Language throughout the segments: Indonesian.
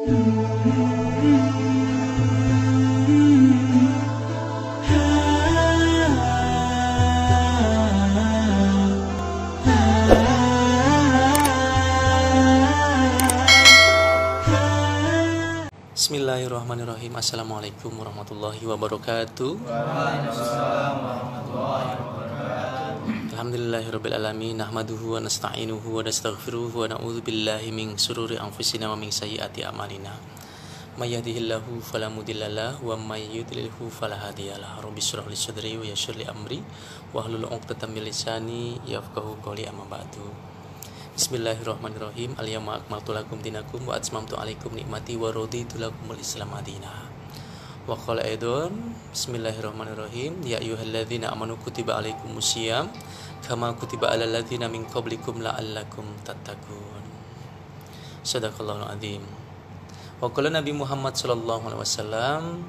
Bismillahirrahmanirrahim. Assalamualaikum warahmatullahi wabarakatuh. Waalaikumsalam warahmatullahi wabarakatuh. Alhamdulillahirabbil alamin, nahmaduhu wa nasta'inuhu wa nastaghfiruhu wa na'udzu billahi min syururi anfusina wa min sayyiati a'malina. May yahdihillahu fala mudhillalah wa may yudlilhu fala hadiyalah. Rabbi shrah li sadri wa yassir li amri wahlul 'uqdatam min lisani yafqahu qawli, amma ba'du. Bismillahirrahmanirrahim. Al-yawma akmaltu lakum dinakum wa atmamtu alaikum nikmati wa raditu lakumul Islam madinah. Wa qala aidon, bismillahirrahmanirrahim, ya ayyuhalladzina amanu kutiba alaikumusiyam kama kutiba alal ladzina min qablikum la'allakum tattaqun. Shadaqallahul azim. Wa qala Nabi Muhammad sallallahu alaihi wasallam,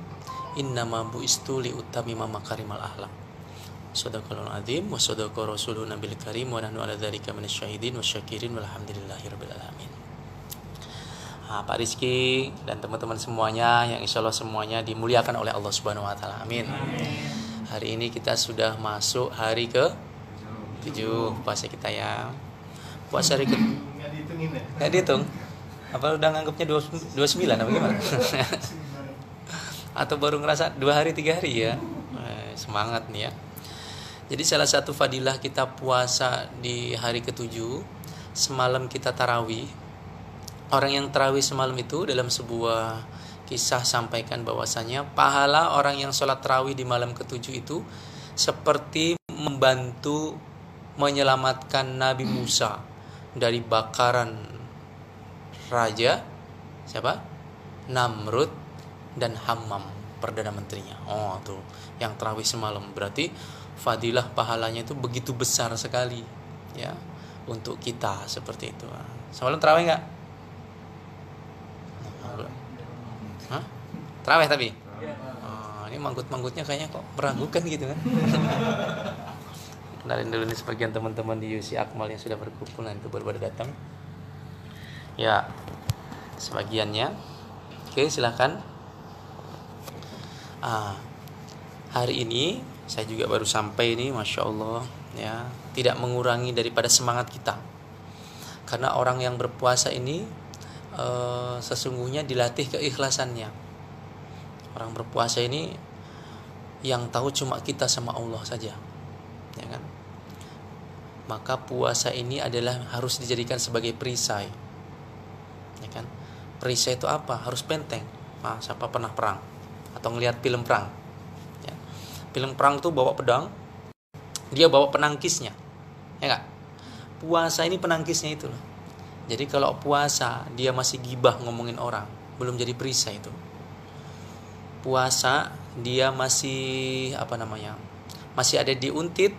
innama bu'istu li utammima makarimal akhlaq. Shadaqallahul azim wa shadaqa rasulun nabil karim wa nahnu ala dzalika minasyahidin wasyakirin walhamdulillahirabbil alamin. Pak Rizky dan teman-teman semuanya yang insyaallah semuanya dimuliakan oleh Allah Subhanahu wa taala. Amin. Hari ini kita sudah masuk hari ke-7 puasa kita ya. Puasa hari Nggak dihitungin ya? Nggak dihitung. Apa udah nganggapnya 29 apa gimana? Atau baru ngerasa 2 hari 3 hari ya? Semangat nih ya. Jadi salah satu fadilah kita puasa di hari ke-7, semalam kita tarawih. Orang yang tarawih semalam itu dalam sebuah kisah sampaikan bahwasanya pahala orang yang sholat tarawih di malam ke-7 itu seperti membantu menyelamatkan Nabi Musa dari bakaran raja siapa? Namrud dan Hammam, perdana menterinya. Oh tuh, yang tarawih semalam berarti fadilah pahalanya itu begitu besar sekali ya untuk kita seperti itu. Semalam tarawih enggak? Hah? Tarawih tapi? Oh, ini manggut-manggutnya kayaknya kok meragukan gitu kan. Kenalin dulu nih sebagian teman-teman di UC Akmal yang sudah berkumpul, nanti baru datang. Ya, sebagiannya. Oke, silakan. Hari ini saya juga baru sampai ini, masya Allah ya, tidak mengurangi daripada semangat kita. Karena orang yang berpuasa ini sesungguhnya dilatih keikhlasannya. Orang berpuasa ini yang tahu cuma kita sama Allah saja, ya kan? Maka puasa ini adalah harus dijadikan sebagai perisai, ya kan? Perisai itu apa? Harus benteng. Siapa pernah perang atau ngelihat film perang? Film perang tuh bawa pedang, dia bawa penangkisnya, ya nggak? Puasa ini penangkisnya itu loh. Jadi kalau puasa dia masih gibah ngomongin orang, belum jadi perisai itu. Puasa dia masih masih ada diuntit,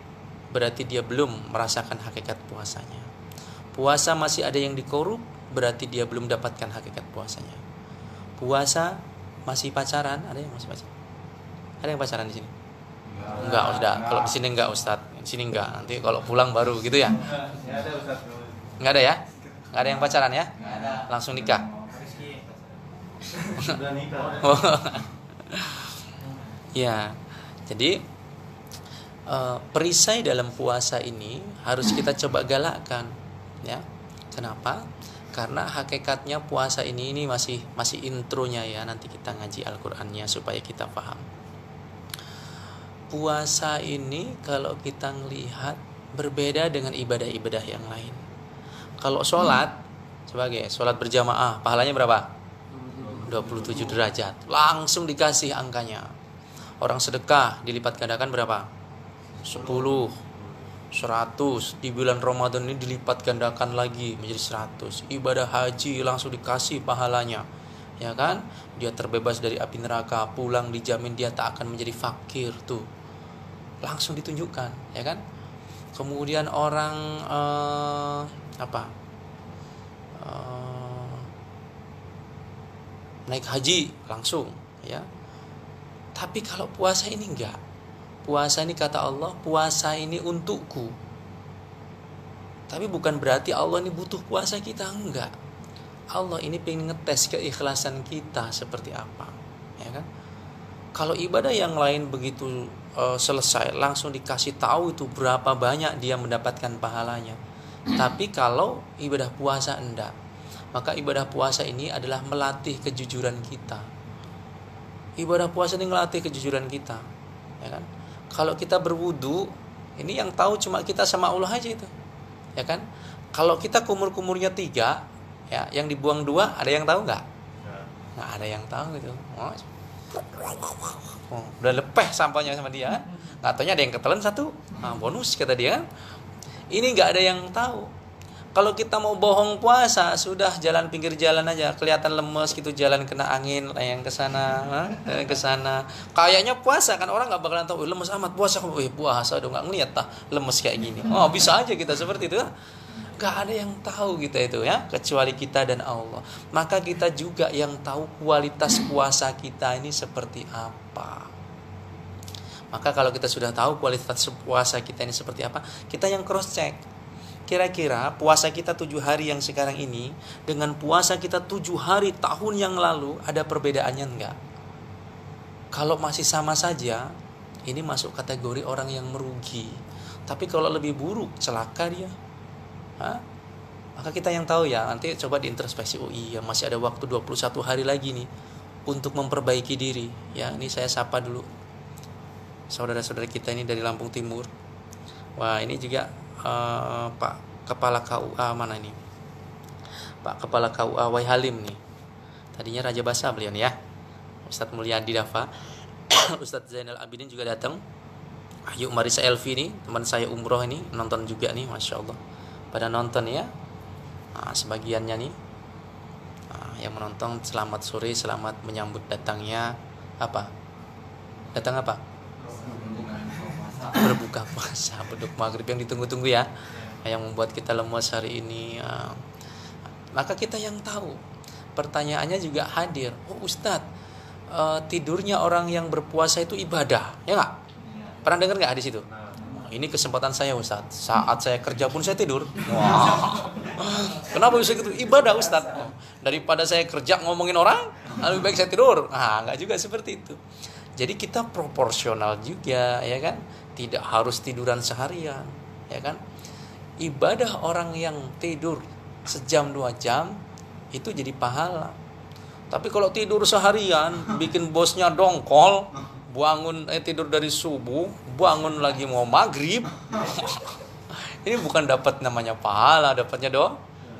berarti dia belum merasakan hakikat puasanya. Puasa masih ada yang dikorup, berarti dia belum dapatkan hakikat puasanya. Puasa masih pacaran, ada yang masih pacaran? Ada yang pacaran di sini? Enggak, Ustaz. Kalau di sini enggak, Ustaz. Di sini enggak. Nanti kalau pulang baru gitu ya. Ya ada Ustaz. Enggak ada ya? Enggak ada yang pacaran ya? Enggak ada. Langsung nikah. Sudah nikah. Ya. Jadi perisai dalam puasa ini harus kita coba galakkan, ya. Kenapa? Karena hakikatnya puasa ini masih intronya ya. Nanti kita ngaji Al-Qur'annya supaya kita paham. Puasa ini kalau kita ngelihat berbeda dengan ibadah-ibadah yang lain. Kalau sholat sebagai sholat berjamaah, pahalanya berapa? 27 derajat. Langsung dikasih angkanya. Orang sedekah dilipat gandakan berapa? 10, 100. Di bulan Ramadan ini dilipat gandakan lagi menjadi 100. Ibadah haji langsung dikasih pahalanya. Ya kan? Dia terbebas dari api neraka, pulang dijamin dia tak akan menjadi fakir tuh. Langsung ditunjukkan, ya kan? Kemudian orang naik haji langsung, ya. Tapi kalau puasa ini enggak. Puasa ini kata Allah, puasa ini untukku. Tapi bukan berarti Allah ini butuh puasa kita, enggak. Allah ini pengen ngetes keikhlasan kita seperti apa, ya kan? Kalau ibadah yang lain begitu selesai langsung dikasih tahu itu berapa banyak dia mendapatkan pahalanya. Tapi kalau ibadah puasa enggak. Maka ibadah puasa ini adalah melatih kejujuran kita. Ibadah puasa ini melatih kejujuran kita, ya kan? Kalau kita berwudu, ini yang tahu cuma kita sama Allah aja itu, ya kan? Kalau kita kumur-kumurnya 3, ya, yang dibuang 2, ada yang tahu nggak? Nggak ada yang tahu gitu. Udah lepeh sampahnya sama dia, nggak taunya ada yang ketelan 1, bonus kata dia. Ini nggak ada yang tahu. Kalau kita mau bohong puasa, sudah jalan pinggir jalan aja, kelihatan lemes gitu, jalan kena angin, layang ke sana, ke sana. Kayaknya puasa kan, orang nggak bakalan tahu, lemes amat puasa, puasa udah nggak ngeliat tah lemes kayak gini. Oh, bisa aja kita seperti itu. Nggak ada yang tahu kita itu ya, kecuali kita dan Allah. Maka kita juga yang tahu kualitas puasa kita ini seperti apa. Maka kalau kita sudah tahu kualitas puasa kita ini seperti apa, kita yang cross check. Kira-kira puasa kita 7 hari yang sekarang ini dengan puasa kita 7 hari tahun yang lalu ada perbedaannya enggak? Kalau masih sama saja, ini masuk kategori orang yang merugi. Tapi kalau lebih buruk, celaka dia. Maka kita yang tahu ya, nanti coba diintrospeksi. Oh iya, masih ada waktu 21 hari lagi nih untuk memperbaiki diri. Ya, ini saya sapa dulu saudara-saudara kita ini dari Lampung Timur. Wah, ini juga Pak Kepala KUA mana ini? Pak Kepala KUA Wai Halim nih. Tadinya Raja Basa beliau nih ya. Ustadz Mulyadi Dafa. Ustadz Zainal Abidin juga datang. Ayu Marisa Elvi nih, teman saya umroh ini, nonton juga nih, Masya Allah. Pada nonton ya. Sebagiannya nih yang menonton, selamat sore, selamat menyambut datangnya apa? Datang apa? Berbuka puasa, beduk maghrib yang ditunggu-tunggu ya, yang membuat kita lemas hari ini. Maka kita yang tahu. Pertanyaannya juga hadir. Oh Ustadz, tidurnya orang yang berpuasa itu ibadah, ya nggak? Pernah dengar nggak hadis itu? Ini kesempatan saya Ustadz. Saat saya kerja pun saya tidur. Wah. Kenapa bisa gitu? Ibadah Ustadz. Daripada saya kerja ngomongin orang, lebih baik saya tidur. Nggak juga seperti itu. Jadi kita proporsional juga, ya kan? Tidak harus tiduran seharian, ya kan? Ibadah orang yang tidur sejam 2 jam itu jadi pahala. Tapi kalau tidur seharian, bikin bosnya dongkol, bangun tidur dari subuh, bangun lagi mau maghrib, ini bukan dapat namanya pahala, dapatnya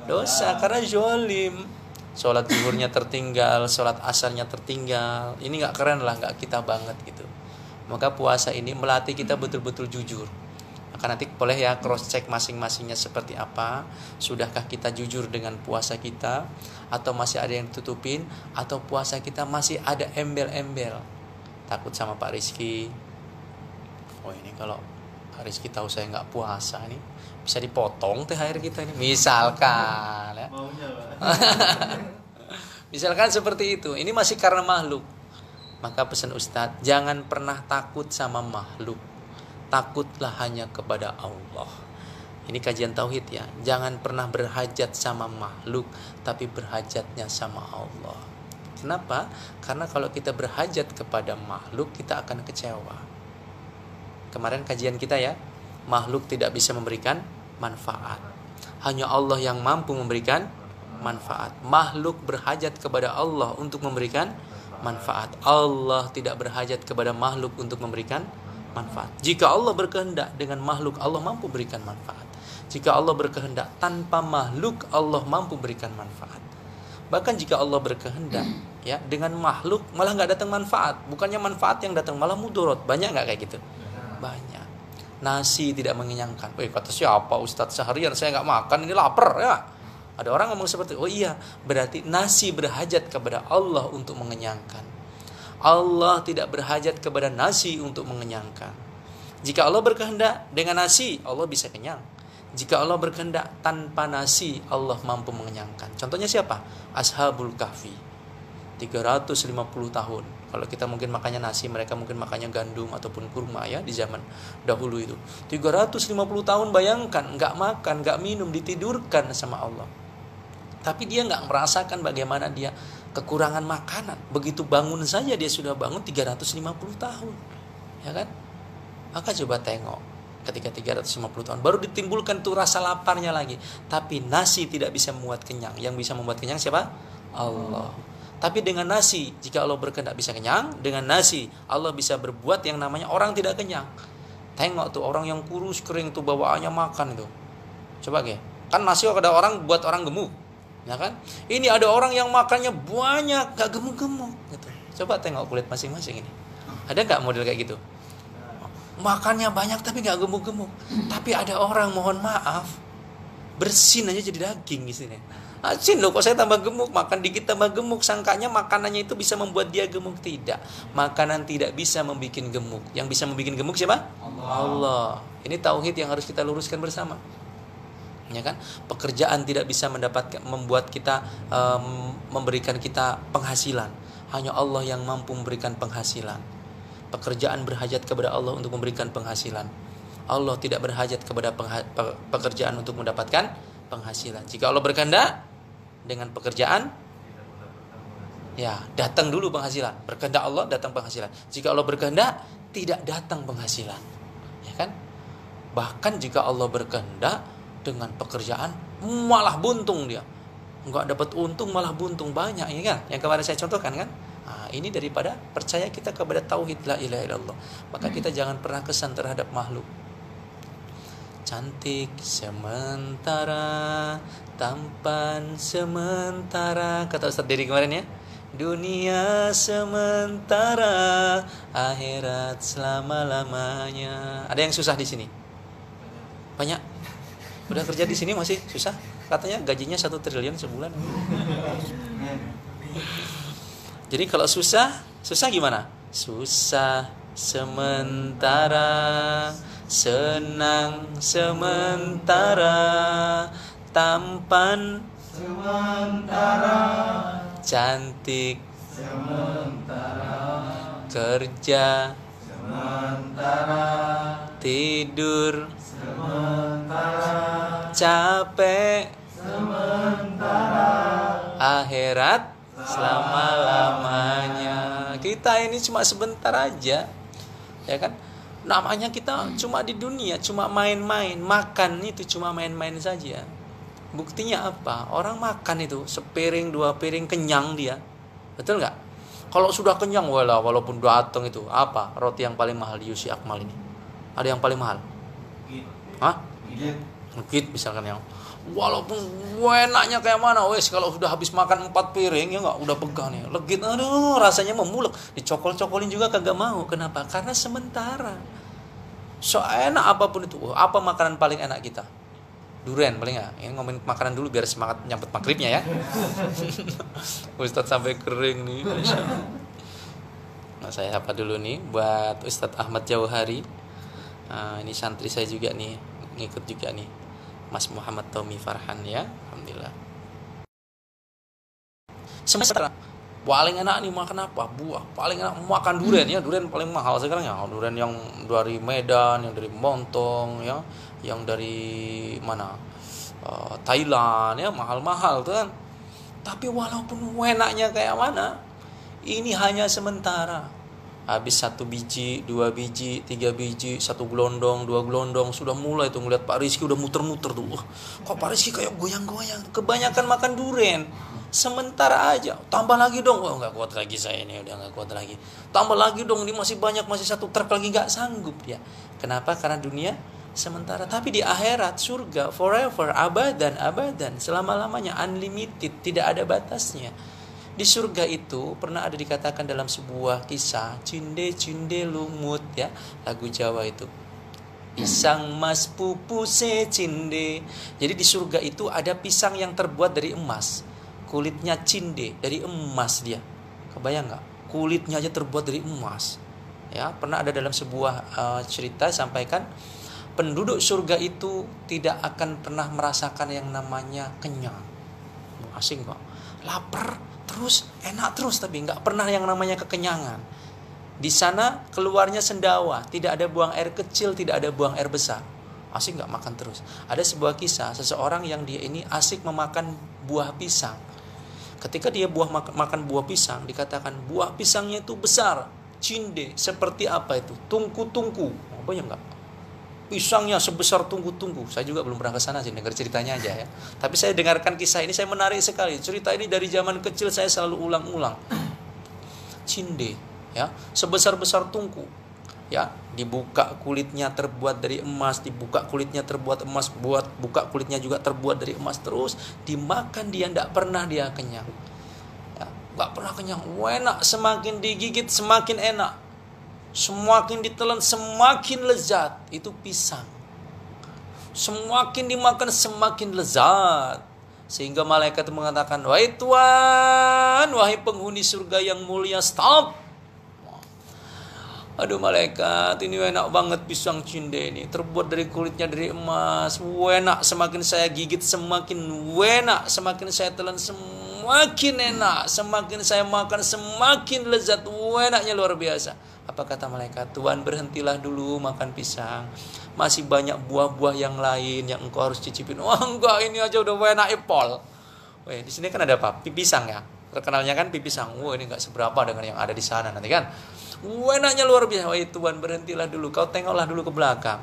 dosa karena zolim. Sholat zuhurnya tertinggal, sholat asarnya tertinggal. Ini nggak keren lah, nggak kita banget gitu. Maka puasa ini melatih kita betul-betul jujur. Maka nanti boleh ya cross check masing-masingnya seperti apa. Sudahkah kita jujur dengan puasa kita, atau masih ada yang tutupin, atau puasa kita masih ada embel-embel. Takut sama Pak Rizky. Oh ini kalau Pak Rizky tahu saya nggak puasa nih, bisa dipotong THR kita ini. Misalkan ya. Maunya, Pak. Misalkan seperti itu. Ini masih karena makhluk. Maka pesan Ustadz, jangan pernah takut sama makhluk. Takutlah hanya kepada Allah. Ini kajian tauhid ya. Jangan pernah berhajat sama makhluk, tapi berhajatnya sama Allah. Kenapa? Karena kalau kita berhajat kepada makhluk, kita akan kecewa. Kemarin kajian kita ya, makhluk tidak bisa memberikan manfaat. Hanya Allah yang mampu memberikan manfaat. Makhluk berhajat kepada Allah untuk memberikan manfaat. Allah tidak berhajat kepada makhluk untuk memberikan manfaat. Jika Allah berkehendak dengan makhluk, Allah mampu berikan manfaat. Jika Allah berkehendak tanpa makhluk, Allah mampu berikan manfaat. Bahkan jika Allah berkehendak ya dengan makhluk, malah nggak datang manfaat. Bukannya manfaat yang datang, malah mudarat. Banyak nggak kayak gitu? Banyak. Nasi tidak mengenyangkan. Kata siapa Ustadz, seharian saya nggak makan, ini lapar ya. Ada orang ngomong seperti itu. Oh iya, berarti nasi berhajat kepada Allah untuk mengenyangkan. Allah tidak berhajat kepada nasi untuk mengenyangkan. Jika Allah berkehendak dengan nasi, Allah bisa kenyang. Jika Allah berkehendak tanpa nasi, Allah mampu mengenyangkan. Contohnya siapa? Ashabul Kahfi. 350 tahun. Kalau kita mungkin makannya nasi, mereka mungkin makannya gandum ataupun kurma ya di zaman dahulu itu. 350 tahun bayangkan, nggak makan, nggak minum, ditidurkan sama Allah. Tapi dia nggak merasakan bagaimana dia kekurangan makanan. Begitu bangun saja dia sudah bangun 350 tahun. Ya kan? Maka coba tengok, ketika 350 tahun baru ditimbulkan tuh rasa laparnya lagi. Tapi nasi tidak bisa membuat kenyang. Yang bisa membuat kenyang siapa? Allah. Tapi dengan nasi, jika Allah berkehendak bisa kenyang, dengan nasi Allah bisa berbuat yang namanya orang tidak kenyang. Tengok tuh orang yang kurus kering tuh bawaannya makan itu. Coba kan nasi ada orang buat orang gemuk, ya kan? Ini ada orang yang makannya banyak, gak gemuk-gemuk gitu. Coba tengok kulit masing-masing ini. Ada gak model kayak gitu? Makannya banyak tapi gak gemuk-gemuk. Tapi ada orang, mohon maaf, bersin aja jadi daging di sini. Asin loh, kok saya tambah gemuk, makan dikit tambah gemuk. Sangkanya makanannya itu bisa membuat dia gemuk. Tidak, makanan tidak bisa membuat gemuk. Yang bisa membuat gemuk siapa? Allah. Ini tauhid yang harus kita luruskan bersama. Ya kan? Pekerjaan tidak bisa membuat kita memberikan kita penghasilan. Hanya Allah yang mampu memberikan penghasilan. Pekerjaan berhajat kepada Allah untuk memberikan penghasilan. Allah tidak berhajat kepada pekerjaan untuk mendapatkan penghasilan. Jika Allah berkehendak dengan pekerjaan, ya datang dulu penghasilan. Berkehendak Allah datang penghasilan. Jika Allah berkehendak tidak datang penghasilan, ya kan? Bahkan jika Allah berkehendak dengan pekerjaan malah buntung dia, nggak dapat untung malah buntung banyak, ya kan? Yang kemarin saya contohkan kan? Nah, ini daripada percaya kita kepada tauhid la ilaha illallah. Maka kita jangan pernah kesan terhadap makhluk. Cantik sementara, tampan sementara, kata Ustaz Dedi kemarin ya. Dunia sementara, akhirat selama-lamanya. Ada yang susah di sini? Banyak. Udah kerja di sini masih susah. Katanya gajinya 1 triliun sebulan. Jadi kalau susah gimana? Susah sementara, senang sementara, tampan sementara, cantik sementara, kerja sementara, tidur sementara, capek sementara, akhirat selama-lamanya. Kita ini cuma sebentar aja, ya kan? Namanya kita cuma di dunia, cuma main-main. Makan itu cuma main-main saja. Buktinya apa? Orang makan itu sepiring 2 piring kenyang dia. Betul nggak? Kalau sudah kenyang, walaupun datang itu apa? Roti yang paling mahal di UC Akmal ini. Ada yang paling mahal? Hah? Git misalkan yang. Walaupun enaknya kayak mana, kalau sudah habis makan 4 piring ya nggak, udah pegang nih, legit, aduh rasanya memulek, dicokol-cokolin juga kagak mau. Kenapa? Karena sementara. So enak apapun itu. Apa makanan paling enak kita? Durian paling nggak? Ini ngomongin makanan dulu biar semangat nyambut maghribnya ya. Ustadz sampai kering nih. Nah, saya apa dulu nih buat Ustadz Ahmad Jauhari. Ini santri saya juga nih, ngikut juga nih, Mas Muhammad Tommy Farhan ya, alhamdulillah. Sementara paling enak nih makan apa? Buah. Paling enak makan durian ya, durian paling mahal sekarang ya. Durian yang dari Medan, yang dari Montong ya, yang dari mana? Thailand ya, mahal-mahal tuh kan. Tapi walaupun enaknya kayak mana, ini hanya sementara. Habis 1 biji, 2 biji, 3 biji, 1 gelondong, 2 gelondong, sudah mulai tuh ngeliat Pak Rizky udah muter-muter tuh. Kok Pak Rizky kayak goyang-goyang? Kebanyakan makan durian. Sementara aja, tambah lagi dong. Nggak kuat lagi saya ini, udah nggak kuat lagi. Tambah lagi dong, ini masih banyak, masih 1 truk lagi, nggak sanggup ya. Kenapa? Karena dunia sementara. Tapi di akhirat, surga forever, abadan, selama-lamanya, unlimited, tidak ada batasnya. Di surga itu pernah ada dikatakan dalam sebuah kisah, cinde lumut ya, lagu Jawa itu. Pisang mas pupu se cinde. Jadi di surga itu ada pisang yang terbuat dari emas. Kulitnya cinde, dari emas dia. Kebayang nggak? Kulitnya aja terbuat dari emas. Ya, pernah ada dalam sebuah cerita sampaikan, penduduk surga itu tidak akan pernah merasakan yang namanya kenyang. Asing kok. Lapar terus, enak terus, tapi nggak pernah yang namanya kekenyangan. Di sana keluarnya sendawa, tidak ada buang air kecil, tidak ada buang air besar. Asik nggak makan terus. Ada sebuah kisah seseorang yang dia ini asik memakan buah pisang. Ketika dia makan buah pisang, dikatakan buah pisangnya itu besar, cinde, seperti apa itu? Tungku-tungku. Apa ya enggak? Pisangnya sebesar tungku-tungku. Saya juga belum pernah ke sana sih, dengar ceritanya aja ya. Tapi saya dengarkan kisah ini, saya menarik sekali. Cerita ini dari zaman kecil saya selalu ulang-ulang. Cinde, ya, sebesar-besar tungku. Ya, dibuka kulitnya terbuat dari emas, dibuka kulitnya terbuat emas, buka kulitnya juga terbuat dari emas, terus dimakan dia tidak pernah dia kenyang. Ya, nggak pernah kenyang. Enak, semakin digigit semakin enak, semakin ditelan semakin lezat. Itu pisang. Semakin dimakan semakin lezat, sehingga malaikat mengatakan, wahai Tuhan, wahai penghuni surga yang mulia, stop. Aduh malaikat, ini enak banget pisang cinde ini, terbuat dari kulitnya dari emas. Enak, semakin saya gigit semakin enak, semakin saya telan semakin enak, semakin saya makan semakin lezat. Enaknya luar biasa. Apa kata malaikat? Tuhan, berhentilah dulu makan pisang, masih banyak buah-buah yang lain yang engkau harus cicipin. Wah enggak, ini aja udah enak epol. Di sini kan ada apa? Pisang ya. Terkenalnya kan pisang. Wah ini enggak seberapa dengan yang ada di sana nanti kan. Enaknya luar biasa. Wah Tuhan, berhentilah dulu. Kau tengoklah dulu ke belakang.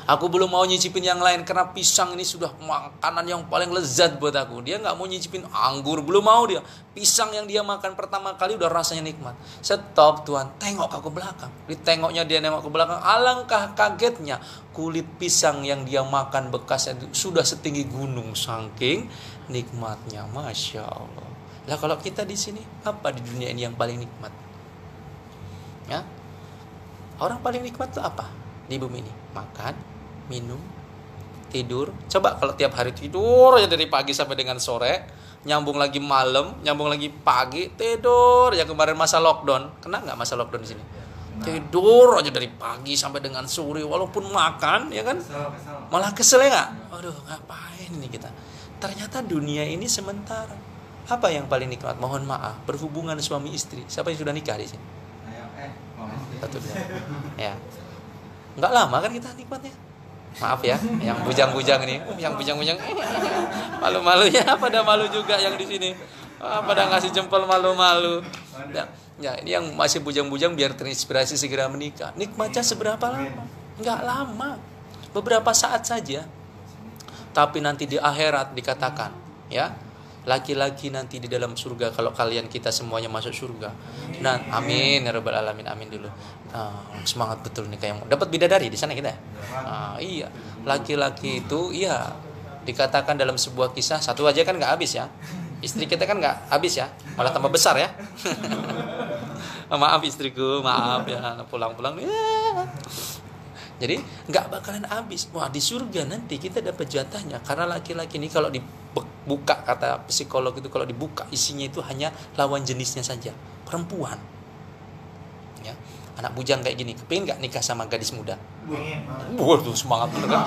Aku belum mau nyicipin yang lain karena pisang ini sudah makanan yang paling lezat buat aku. Dia nggak mau nyicipin anggur, belum mau dia. Pisang yang dia makan pertama kali udah rasanya nikmat. Stop Tuhan, tengok kau ke belakang. Ditengoknya dia nengok ke belakang. Alangkah kagetnya, kulit pisang yang dia makan bekasnya sudah setinggi gunung, saking nikmatnya. Masya Allah. Lah kalau kita di sini, apa di dunia ini yang paling nikmat? Ya, orang paling nikmat itu apa di bumi ini? Makan, minum, tidur. Coba kalau tiap hari tidur ya dari pagi sampai dengan sore, nyambung lagi malam, nyambung lagi pagi, tidur. Yang kemarin masa lockdown, kena nggak masa lockdown di sini? Tidur aja dari pagi sampai dengan sore, walaupun makan, ya kan? Malah kesel ya nggak? Aduh, ngapain ini kita? Ternyata dunia ini sementara. Apa yang paling nikmat? Mohon maaf, berhubungan suami istri. Siapa yang sudah nikah di sini? Satu dua. Ya. Enggak lama kan kita nikmatnya. Maaf ya, yang bujang-bujang ini, yang bujang-bujang malu-malunya pada malu juga yang di sini. Pada ngasih jempol malu-malu. Ya, ini yang masih bujang-bujang biar terinspirasi segera menikah. Nikmatnya seberapa lama? Enggak lama. Beberapa saat saja. Tapi nanti di akhirat dikatakan, ya, laki-laki nanti di dalam surga kalau kalian kita semuanya masuk surga. Nah, amin ya rabbal alamin, amin dulu. Semangat betul nih kayak dapat bidadari di sana kita. Iya, laki-laki itu iya dikatakan dalam sebuah kisah, satu aja kan nggak habis ya. Istri kita kan nggak habis ya, malah tambah besar ya. Maaf istriku, maaf ya, pulang-pulang. Jadi nggak bakalan habis. Wah di surga nanti kita dapat jatahnya. Karena laki-laki ini kalau dibuka, kata psikolog itu, kalau dibuka isinya itu hanya lawan jenisnya saja, perempuan. Ya, anak bujang kayak gini, kepingin nggak nikah sama gadis muda? Waduh semangat bener kan?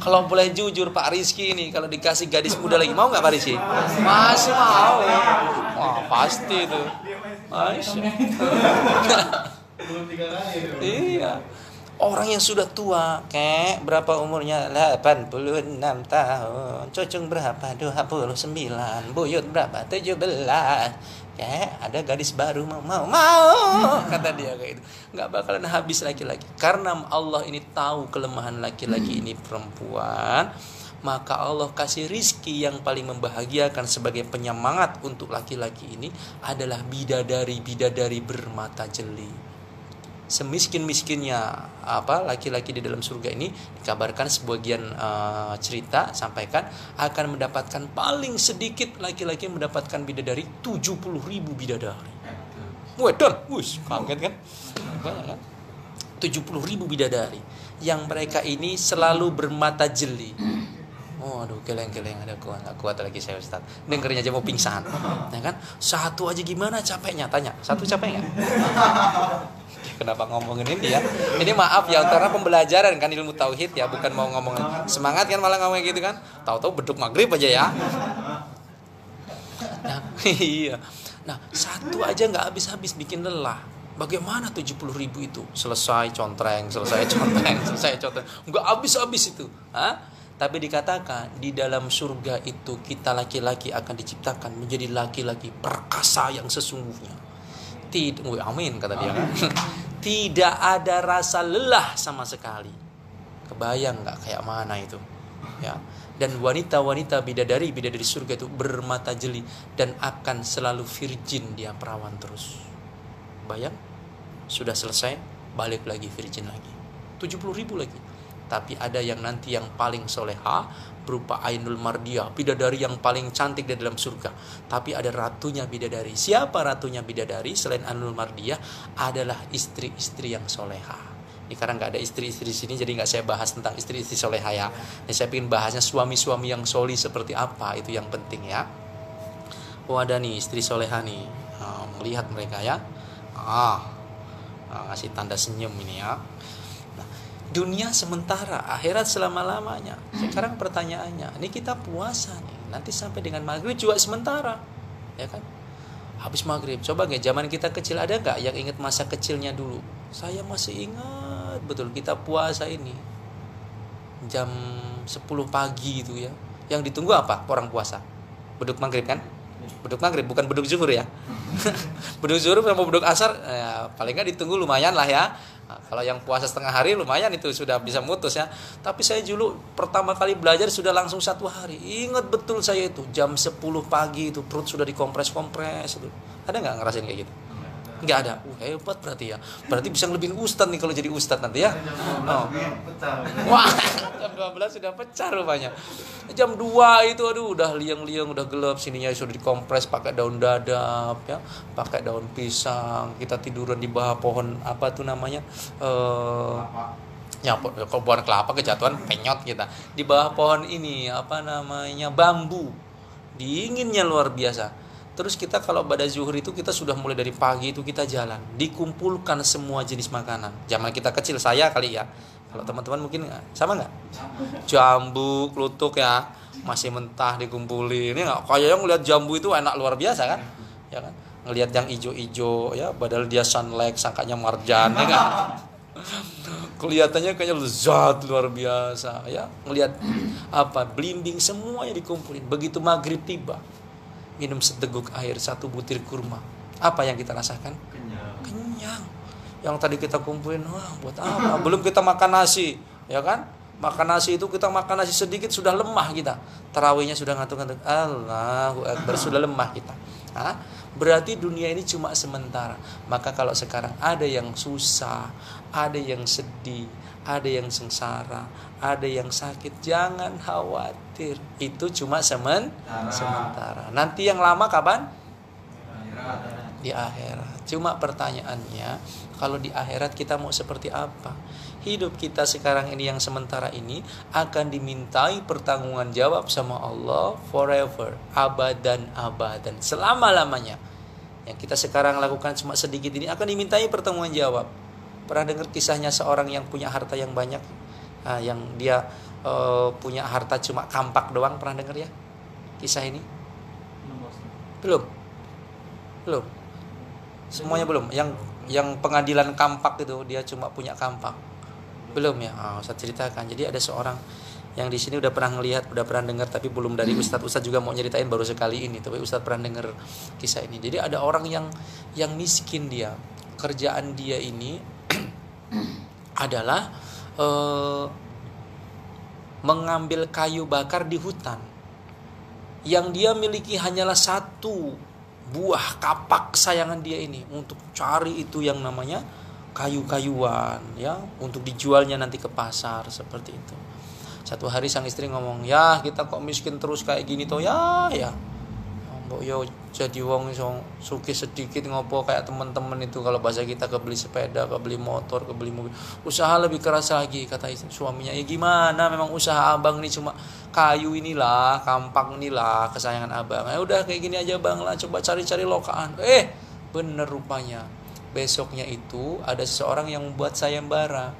Kalau boleh jujur Pak Rizky ini, kalau dikasih gadis muda lagi mau nggak Pak Rizky? Masih mau. Wah pasti itu. Masih. Belum 3 kali itu. Iya. Orang yang sudah tua, kayak berapa umurnya? 86 tahun. Cocong berapa? 29. Buyut berapa? 17. Kayak ada gadis baru mau. Kata dia kayak itu. Nggak bakalan habis laki-laki. Karena Allah ini tahu kelemahan laki-laki ini perempuan. Maka Allah kasih rizki yang paling membahagiakan sebagai penyemangat untuk laki-laki ini adalah bidadari-bidadari bermata jeli. Semiskin-miskinnya laki-laki di dalam surga ini, dikabarkan sebagian cerita sampaikan akan mendapatkan paling sedikit laki-laki mendapatkan bidadari 70.000 bidadari. Wedon, kaget kan? Banyak kan? 70.000 bidadari yang mereka ini selalu bermata jeli. Aduh, geleng-geleng ada kuat lagi saya Ustaz. Dengernya aja mau pingsan. Ya kan? Satu aja gimana capeknya? Tanya. Satu capek enggak? Kenapa ngomongin ini ya? Ini maaf ya, karena pembelajaran kan ilmu tauhid ya, bukan mau ngomongin semangat kan malah ngomong gitu kan. Tahu-tahu beduk maghrib aja ya. Nah, iya. Nah, satu aja nggak habis-habis bikin lelah. Bagaimana 70.000 itu? Selesai contreng. Nggak habis-habis itu. Tapi dikatakan di dalam surga itu kita laki-laki akan diciptakan menjadi laki-laki perkasa yang sesungguhnya. Amin kata dia kan. Tidak ada rasa lelah sama sekali. Kebayang nggak kayak mana itu? Ya. Dan wanita-wanita bidadari surga itu bermata jeli dan akan selalu virgin, dia perawan terus. Bayang, sudah selesai balik lagi virgin lagi. 70.000 lagi. Tapi ada yang nanti yang paling soleha berupa Ainul Mardiyah, bidadari yang paling cantik di dalam surga. Tapi ada ratunya bidadari. Siapa ratunya bidadari selain Ainul Mardiyah? Adalah istri-istri yang soleha. Ini karena nggak ada istri-istri di sini, jadi nggak saya bahas tentang istri-istri soleha ya. Nah, saya ingin bahasnya suami-suami yang soli seperti apa, itu yang penting ya. Oh ada nih istri soleha nih, melihat mereka ya. Ngasih tanda senyum ini ya. Dunia sementara, akhirat selama-lamanya. Sekarang pertanyaannya, ini kita puasa nih, nanti sampai dengan maghrib juga sementara, ya kan? Habis maghrib, coba nggak zaman kita kecil ada nggak yang ingat masa kecilnya dulu? Saya masih ingat betul kita puasa ini jam 10 pagi itu ya. Yang ditunggu apa orang puasa? Beduk maghrib kan? Beduk maghrib bukan beduk zuhur ya. Beduk zuhur sama beduk asar ya, paling nggak ditunggu lumayan lah ya. Nah, kalau yang puasa setengah hari lumayan itu sudah bisa mutus ya. Tapi saya dulu pertama kali belajar sudah langsung 1 hari. Ingat betul saya itu jam 10 pagi itu perut sudah dikompres-kompres itu. Ada nggak ngerasain kayak gitu? Nggak ada. Hebat berarti ya. Berarti bisa ngelebihin ustadz nih kalau jadi ustadz nanti ya. Wah, jam 12 sudah pecah rupanya. Jam 2 itu aduh udah liang-liang, udah gelap, sininya sudah dikompres pakai daun dadap ya, pakai daun pisang. Kita tiduran di bawah pohon apa tuh namanya? Ya kalau pohon kelapa kejatuhan penyot kita. Di bawah pohon ini apa namanya? Bambu. Dinginnya luar biasa. Terus kita kalau pada zuhur itu kita sudah mulai dari pagi itu kita jalan, dikumpulkan semua jenis makanan. Zaman kita kecil saya kali ya. Kalau teman-teman mungkin sama nggak? Jambu, klutuk ya, masih mentah dikumpulin. Ini nggak kayak yang ngelihat jambu itu enak luar biasa kan? Ya kan? Ngelihat yang ijo-ijo ya, padahal dia sunlight, sangkanya marjan ya kan? Kelihatannya kayaknya lezat luar biasa ya. Ngelihat apa? Belimbing semuanya dikumpulin. Begitu maghrib tiba, minum seteguk air, 1 butir kurma. Apa yang kita rasakan? Kenyang. Yang tadi kita kumpulin, wah buat apa? Belum kita makan nasi, ya kan? Makan nasi itu kita makan nasi sedikit sudah lemah kita. Tarawihnya sudah ngantuk-ngantuk. Allahu Akbar, sudah lemah kita. Berarti dunia ini cuma sementara. Maka kalau sekarang ada yang susah, ada yang sedih, ada yang sengsara, ada yang sakit, jangan khawatir. Itu cuma sementara. Nanti yang lama kapan? Di akhirat. Cuma pertanyaannya, kalau di akhirat kita mau seperti apa? Hidup kita sekarang ini yang sementara ini akan dimintai pertanggungjan jawab sama Allah forever, abadan, selama-lamanya. Yang kita sekarang lakukan cuma sedikit ini akan dimintai pertanggungjan jawab. Pernah dengar kisahnya seorang yang punya harta yang banyak, yang dia punya harta cuma kampak doang, pernah dengar ya kisah ini? Belum. Semuanya belum. Yang pengadilan kampak itu dia cuma punya kampak. Belum ya. Saya ceritakan. Jadi ada seorang yang di sini udah pernah ngelihat, udah pernah dengar, tapi belum dari Ustadz juga mau nyeritain baru sekali ini. Tapi Ustadz pernah dengar kisah ini. Jadi ada orang yang miskin dia. Kerjaan dia ini adalah mengambil kayu bakar di hutan. Yang dia miliki hanyalah 1 buah kapak kesayangan dia ini untuk cari itu yang namanya kayu-kayuan ya, untuk dijualnya nanti ke pasar seperti itu. Satu hari sang istri ngomong, "Ya, kita kok miskin terus kayak gini toh ya." Mbok yo jadi wong iso sugih sedikit ngopo kayak teman-teman itu kalau bahasa kita kebeli sepeda, kebeli motor, kebeli mobil. Usaha lebih keras lagi kata istri, suaminya. Ya gimana, memang usaha abang ini cuma kayu inilah, kampak inilah kesayangan abang. Ya udah kayak gini aja bang lah, coba cari-cari lokaan. Bener rupanya. Besoknya itu ada seseorang yang membuat sayembara.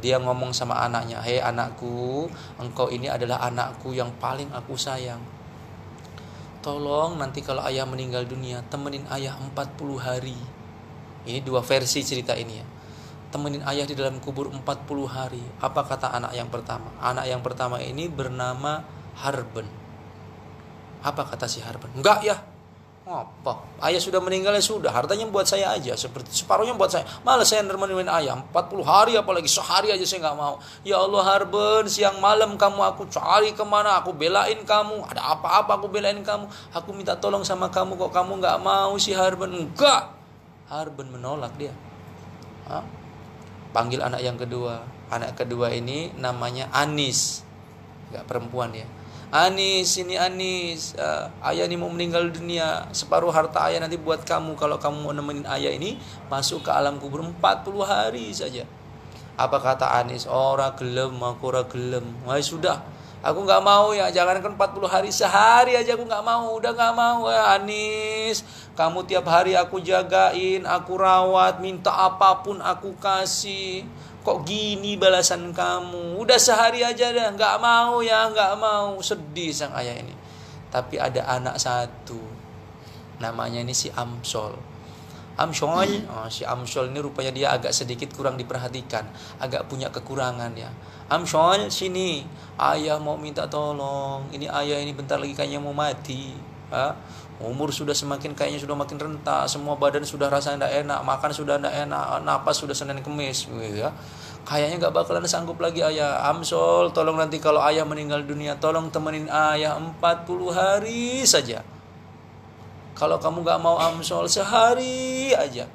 Dia ngomong sama anaknya, "Hei anakku, engkau ini adalah anakku yang paling aku sayang. Tolong nanti kalau ayah meninggal dunia, temenin ayah 40 hari. Ini 2 versi cerita ini ya. temenin ayah di dalam kubur 40 hari. Apa kata anak yang pertama? Anak yang pertama ini bernama Harben. Apa kata si Harben? Enggak ya. Apa? Ayah sudah meninggal ya sudah, hartanya buat saya aja, seperti separuhnya buat saya. Malah saya nemenin ayah 40 hari, apalagi sehari aja saya nggak mau. Ya Allah Harben, siang malam kamu aku cari kemana, aku belain kamu, ada apa-apa aku belain kamu, aku minta tolong sama kamu kok kamu nggak mau si Harben. Enggak. Harben menolak dia. Hah? Panggil anak yang kedua. Anak kedua ini namanya Anis, nggak perempuan ya. Anis, ini Anis, ayah ini mau meninggal dunia, separuh harta ayah nanti buat kamu. Kalau kamu mau nemenin ayah ini masuk ke alam kubur 40 hari saja. Apa kata Anis? Ora gelem, aku ora gelem. Wah sudah, aku nggak mau ya, jangankan 40 hari, sehari aja aku nggak mau, udah nggak mau ya Anis. Kamu tiap hari aku jagain, aku rawat, minta apapun aku kasih. Kok gini balasan kamu? Udah sehari aja dah, nggak mau ya, nggak mau. Sedih sang ayah ini. Tapi ada anak satu, namanya ini si Amsol. Si Amsol ini rupanya dia agak sedikit kurang diperhatikan, agak punya kekurangan ya. Amsol sini, ayah mau minta tolong. Ini ayah ini bentar lagi kayaknya mau mati. Umur sudah kayaknya sudah makin renta, semua badan sudah rasanya tidak enak, makan sudah tidak enak, napas sudah Senin Kemis, gitu ya. Kayaknya nggak bakalan sanggup lagi ayah. Amsol, tolong nanti kalau ayah meninggal dunia, tolong temenin ayah 40 hari saja. Kalau kamu nggak mau Amsol, sehari aja.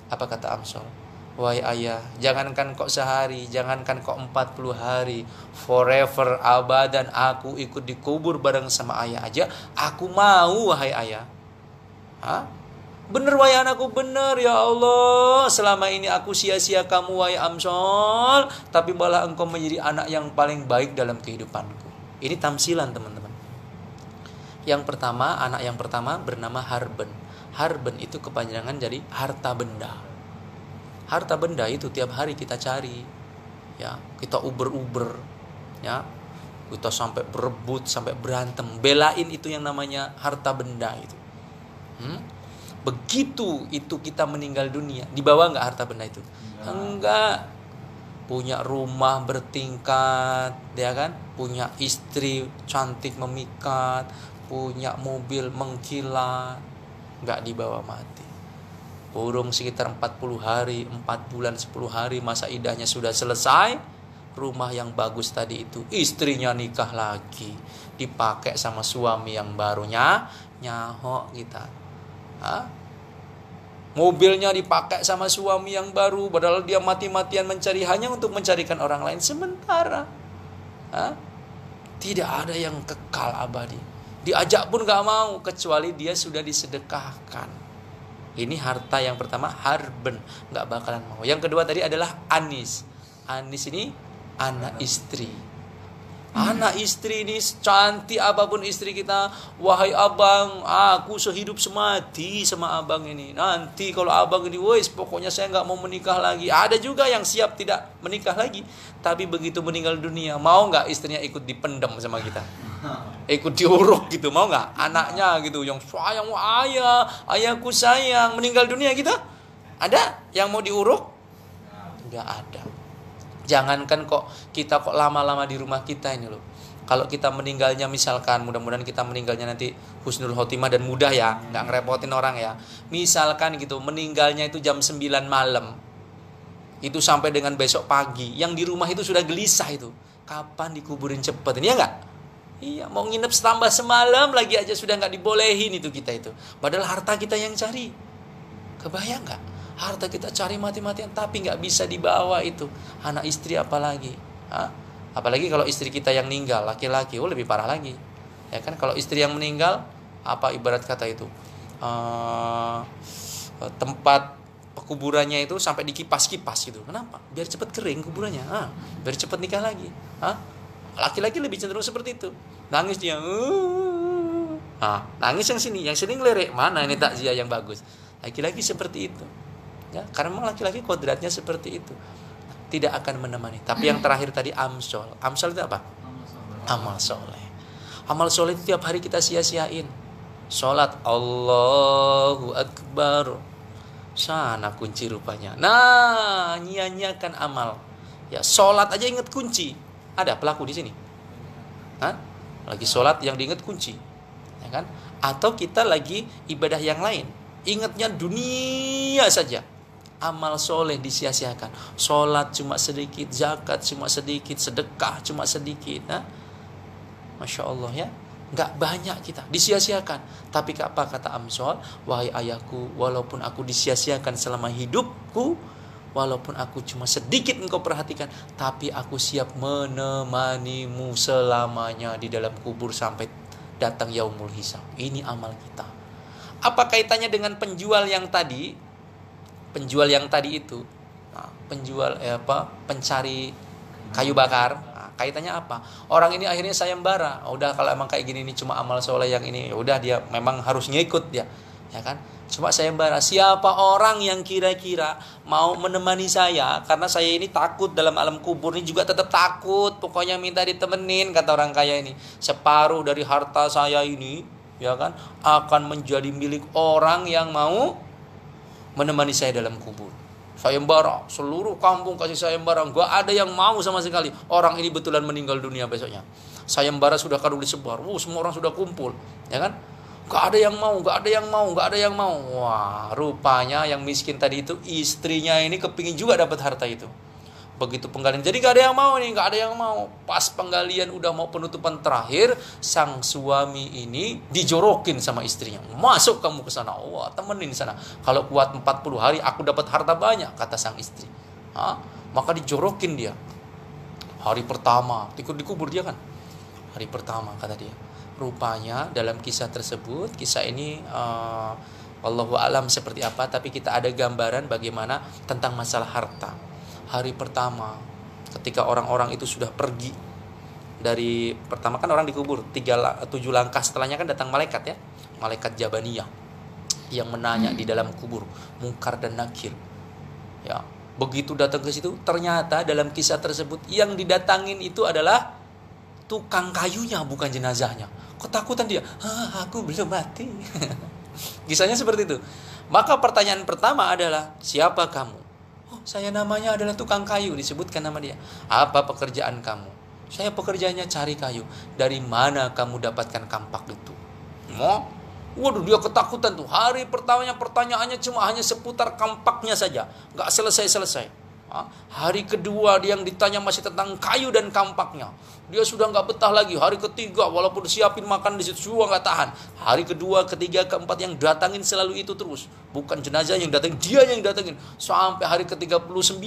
Apa kata Amsol? Wahai ayah, jangankan kok sehari, jangankan kok 40 hari, forever, abadan aku ikut dikubur bareng sama ayah aja, aku mau wahai ayah. Bener wahai anakku, bener ya Allah. Selama ini aku sia-sia kamu wahai Amsol, tapi malah engkau menjadi anak yang paling baik dalam kehidupanku. Ini tamsilan teman-teman. Yang pertama, anak yang pertama bernama Harben. Harben itu kepanjangan dari harta benda. Harta benda itu tiap hari kita cari, ya, kita uber-uber, ya, kita sampai berebut, sampai berantem, belain itu yang namanya harta benda itu. Begitu itu kita meninggal dunia, dibawa nggak harta benda itu? Enggak. Punya rumah bertingkat, ya kan? Punya istri cantik memikat, punya mobil mengkilat, nggak dibawa mati. Kurung sekitar 40 hari, 4 bulan, 10 hari, masa idahnya sudah selesai. Rumah yang bagus tadi itu, istrinya nikah lagi, dipakai sama suami yang barunya, nyahok kita. Mobilnya dipakai sama suami yang baru, padahal dia mati-matian mencari hanya untuk mencarikan orang lain sementara. Tidak ada yang kekal abadi. Diajak pun gak mau, kecuali dia sudah disedekahkan. Ini harta yang pertama, Harben, gak bakalan mau. Yang kedua tadi adalah Anis. Anis ini anak istri. Anak istri ini cantik apapun istri kita, wahai abang, aku sehidup semati sama abang ini. Nanti kalau abang ini, wes pokoknya saya gak mau menikah lagi. Ada juga yang siap tidak menikah lagi, tapi begitu meninggal dunia, mau gak istrinya ikut dipendam sama kita? Ikut diuruk gitu, mau nggak? Anaknya gitu yang sayang, ayah, ayahku sayang, meninggal dunia kita, ada yang mau diuruk? Nggak ada. Jangankan kok kita kok lama-lama di rumah kita ini loh. Kalau kita meninggalnya misalkan, mudah-mudahan kita meninggalnya nanti husnul khotimah dan mudah ya, nggak ngerepotin orang ya. Misalkan gitu, meninggalnya itu jam 9 malam, itu sampai dengan besok pagi, yang di rumah itu sudah gelisah itu. Kapan dikuburin cepet? Ini ya nggak? Iya, mau nginep setambah semalam lagi aja sudah nggak dibolehin itu kita itu. Padahal harta kita yang cari. Kebayang nggak? Harta kita cari mati-matian tapi nggak bisa dibawa itu. Anak istri apalagi. Apalagi kalau istri kita yang meninggal, laki-laki, lebih parah lagi. Ya kan, kalau istri yang meninggal, apa ibarat kata itu? Tempat kuburannya itu sampai dikipas-kipas gitu. Kenapa? Biar cepat kering kuburannya. Biar cepat nikah lagi. Laki-laki lebih cenderung seperti itu. Nangis dia. Nangis yang sini ngelirik. Mana ini takziah yang bagus? Laki-laki seperti itu. Ya, karena memang laki-laki kodratnya seperti itu. Tidak akan menemani. Tapi yang terakhir tadi Amsol. Amsol itu apa? Amal soleh. Amal soleh itu tiap hari kita sia-siain. Sholat Allahu Akbar. Sana kunci rupanya. Nah, nyia-nyiakan amal. Ya, sholat aja ingat kunci. Ada pelaku di sini? Hah? Lagi sholat yang diingat kunci, ya kan? Atau kita lagi ibadah yang lain, ingatnya dunia saja. Amal soleh disia-siakan. Sholat cuma sedikit, zakat cuma sedikit, sedekah cuma sedikit. Hah? Masya Allah ya. Nggak banyak kita, disia-siakan. Tapi apa kata Amsal? Wahai ayahku, walaupun aku disia-siakan selama hidupku, walaupun aku cuma sedikit engkau perhatikan, tapi aku siap menemanimu selamanya di dalam kubur sampai datang yaumul hisab. Ini amal kita. Apa kaitannya dengan penjual yang tadi? Penjual yang tadi itu, penjual pencari kayu bakar. Kaitannya apa? Orang ini akhirnya sayembara. Udah kalau emang kayak gini ini cuma amal soleh yang ini, udah dia memang harus ngikut dia, ya kan? Cuma sayembara. Siapa orang yang kira-kira mau menemani saya, karena saya ini takut dalam alam kubur ini juga tetap takut. Pokoknya minta ditemenin, kata orang kaya ini. Separuh dari harta saya ini, ya kan, akan menjadi milik orang yang mau menemani saya dalam kubur. Sayembara, seluruh kampung kasih sayembara, gak ada yang mau sama sekali. Orang ini betulan meninggal dunia besoknya. Sayembara sudah kadu disebar, semua orang sudah kumpul, ya kan? Gak ada yang mau, gak ada yang mau, gak ada yang mau. Wah, rupanya yang miskin tadi itu istrinya ini kepingin juga dapat harta itu. Begitu penggalian, jadi gak ada yang mau nih, gak ada yang mau. Pas penggalian udah mau penutupan terakhir, sang suami ini dijorokin sama istrinya. Masuk kamu ke sana, wah temenin sana. Kalau kuat 40 hari aku dapat harta banyak, kata sang istri. Maka dijorokin dia. Hari pertama, ikut dikubur dia kan. Hari pertama kata dia. Rupanya dalam kisah tersebut, kisah ini wallahu alam seperti apa, tapi kita ada gambaran bagaimana tentang masalah harta. Hari pertama ketika orang-orang itu sudah pergi dari, pertama kan orang dikubur 7 langkah setelahnya kan datang malaikat ya, malaikat Jabaniyah yang menanya di dalam kubur, Munkar dan Nakir ya. Begitu datang ke situ, ternyata dalam kisah tersebut yang didatangin itu adalah tukang kayunya, bukan jenazahnya. Ketakutan dia, aku belum mati. Kisahnya seperti itu. Maka pertanyaan pertama adalah, siapa kamu? Saya namanya adalah tukang kayu, disebutkan nama dia. Apa pekerjaan kamu? Saya pekerjaannya cari kayu. Dari mana kamu dapatkan kampak itu? Waduh, dia ketakutan tuh. Hari pertamanya pertanyaannya cuma hanya seputar kampaknya saja, gak selesai-selesai. Hari kedua dia yang ditanya masih tentang kayu dan kampaknya. Dia sudah gak betah lagi. Hari ketiga walaupun disiapin makan di situ juga gak tahan. Hari kedua, ketiga, keempat yang datangin selalu itu terus. Bukan jenazah yang datangin, dia yang datangin. Sampai hari ke-39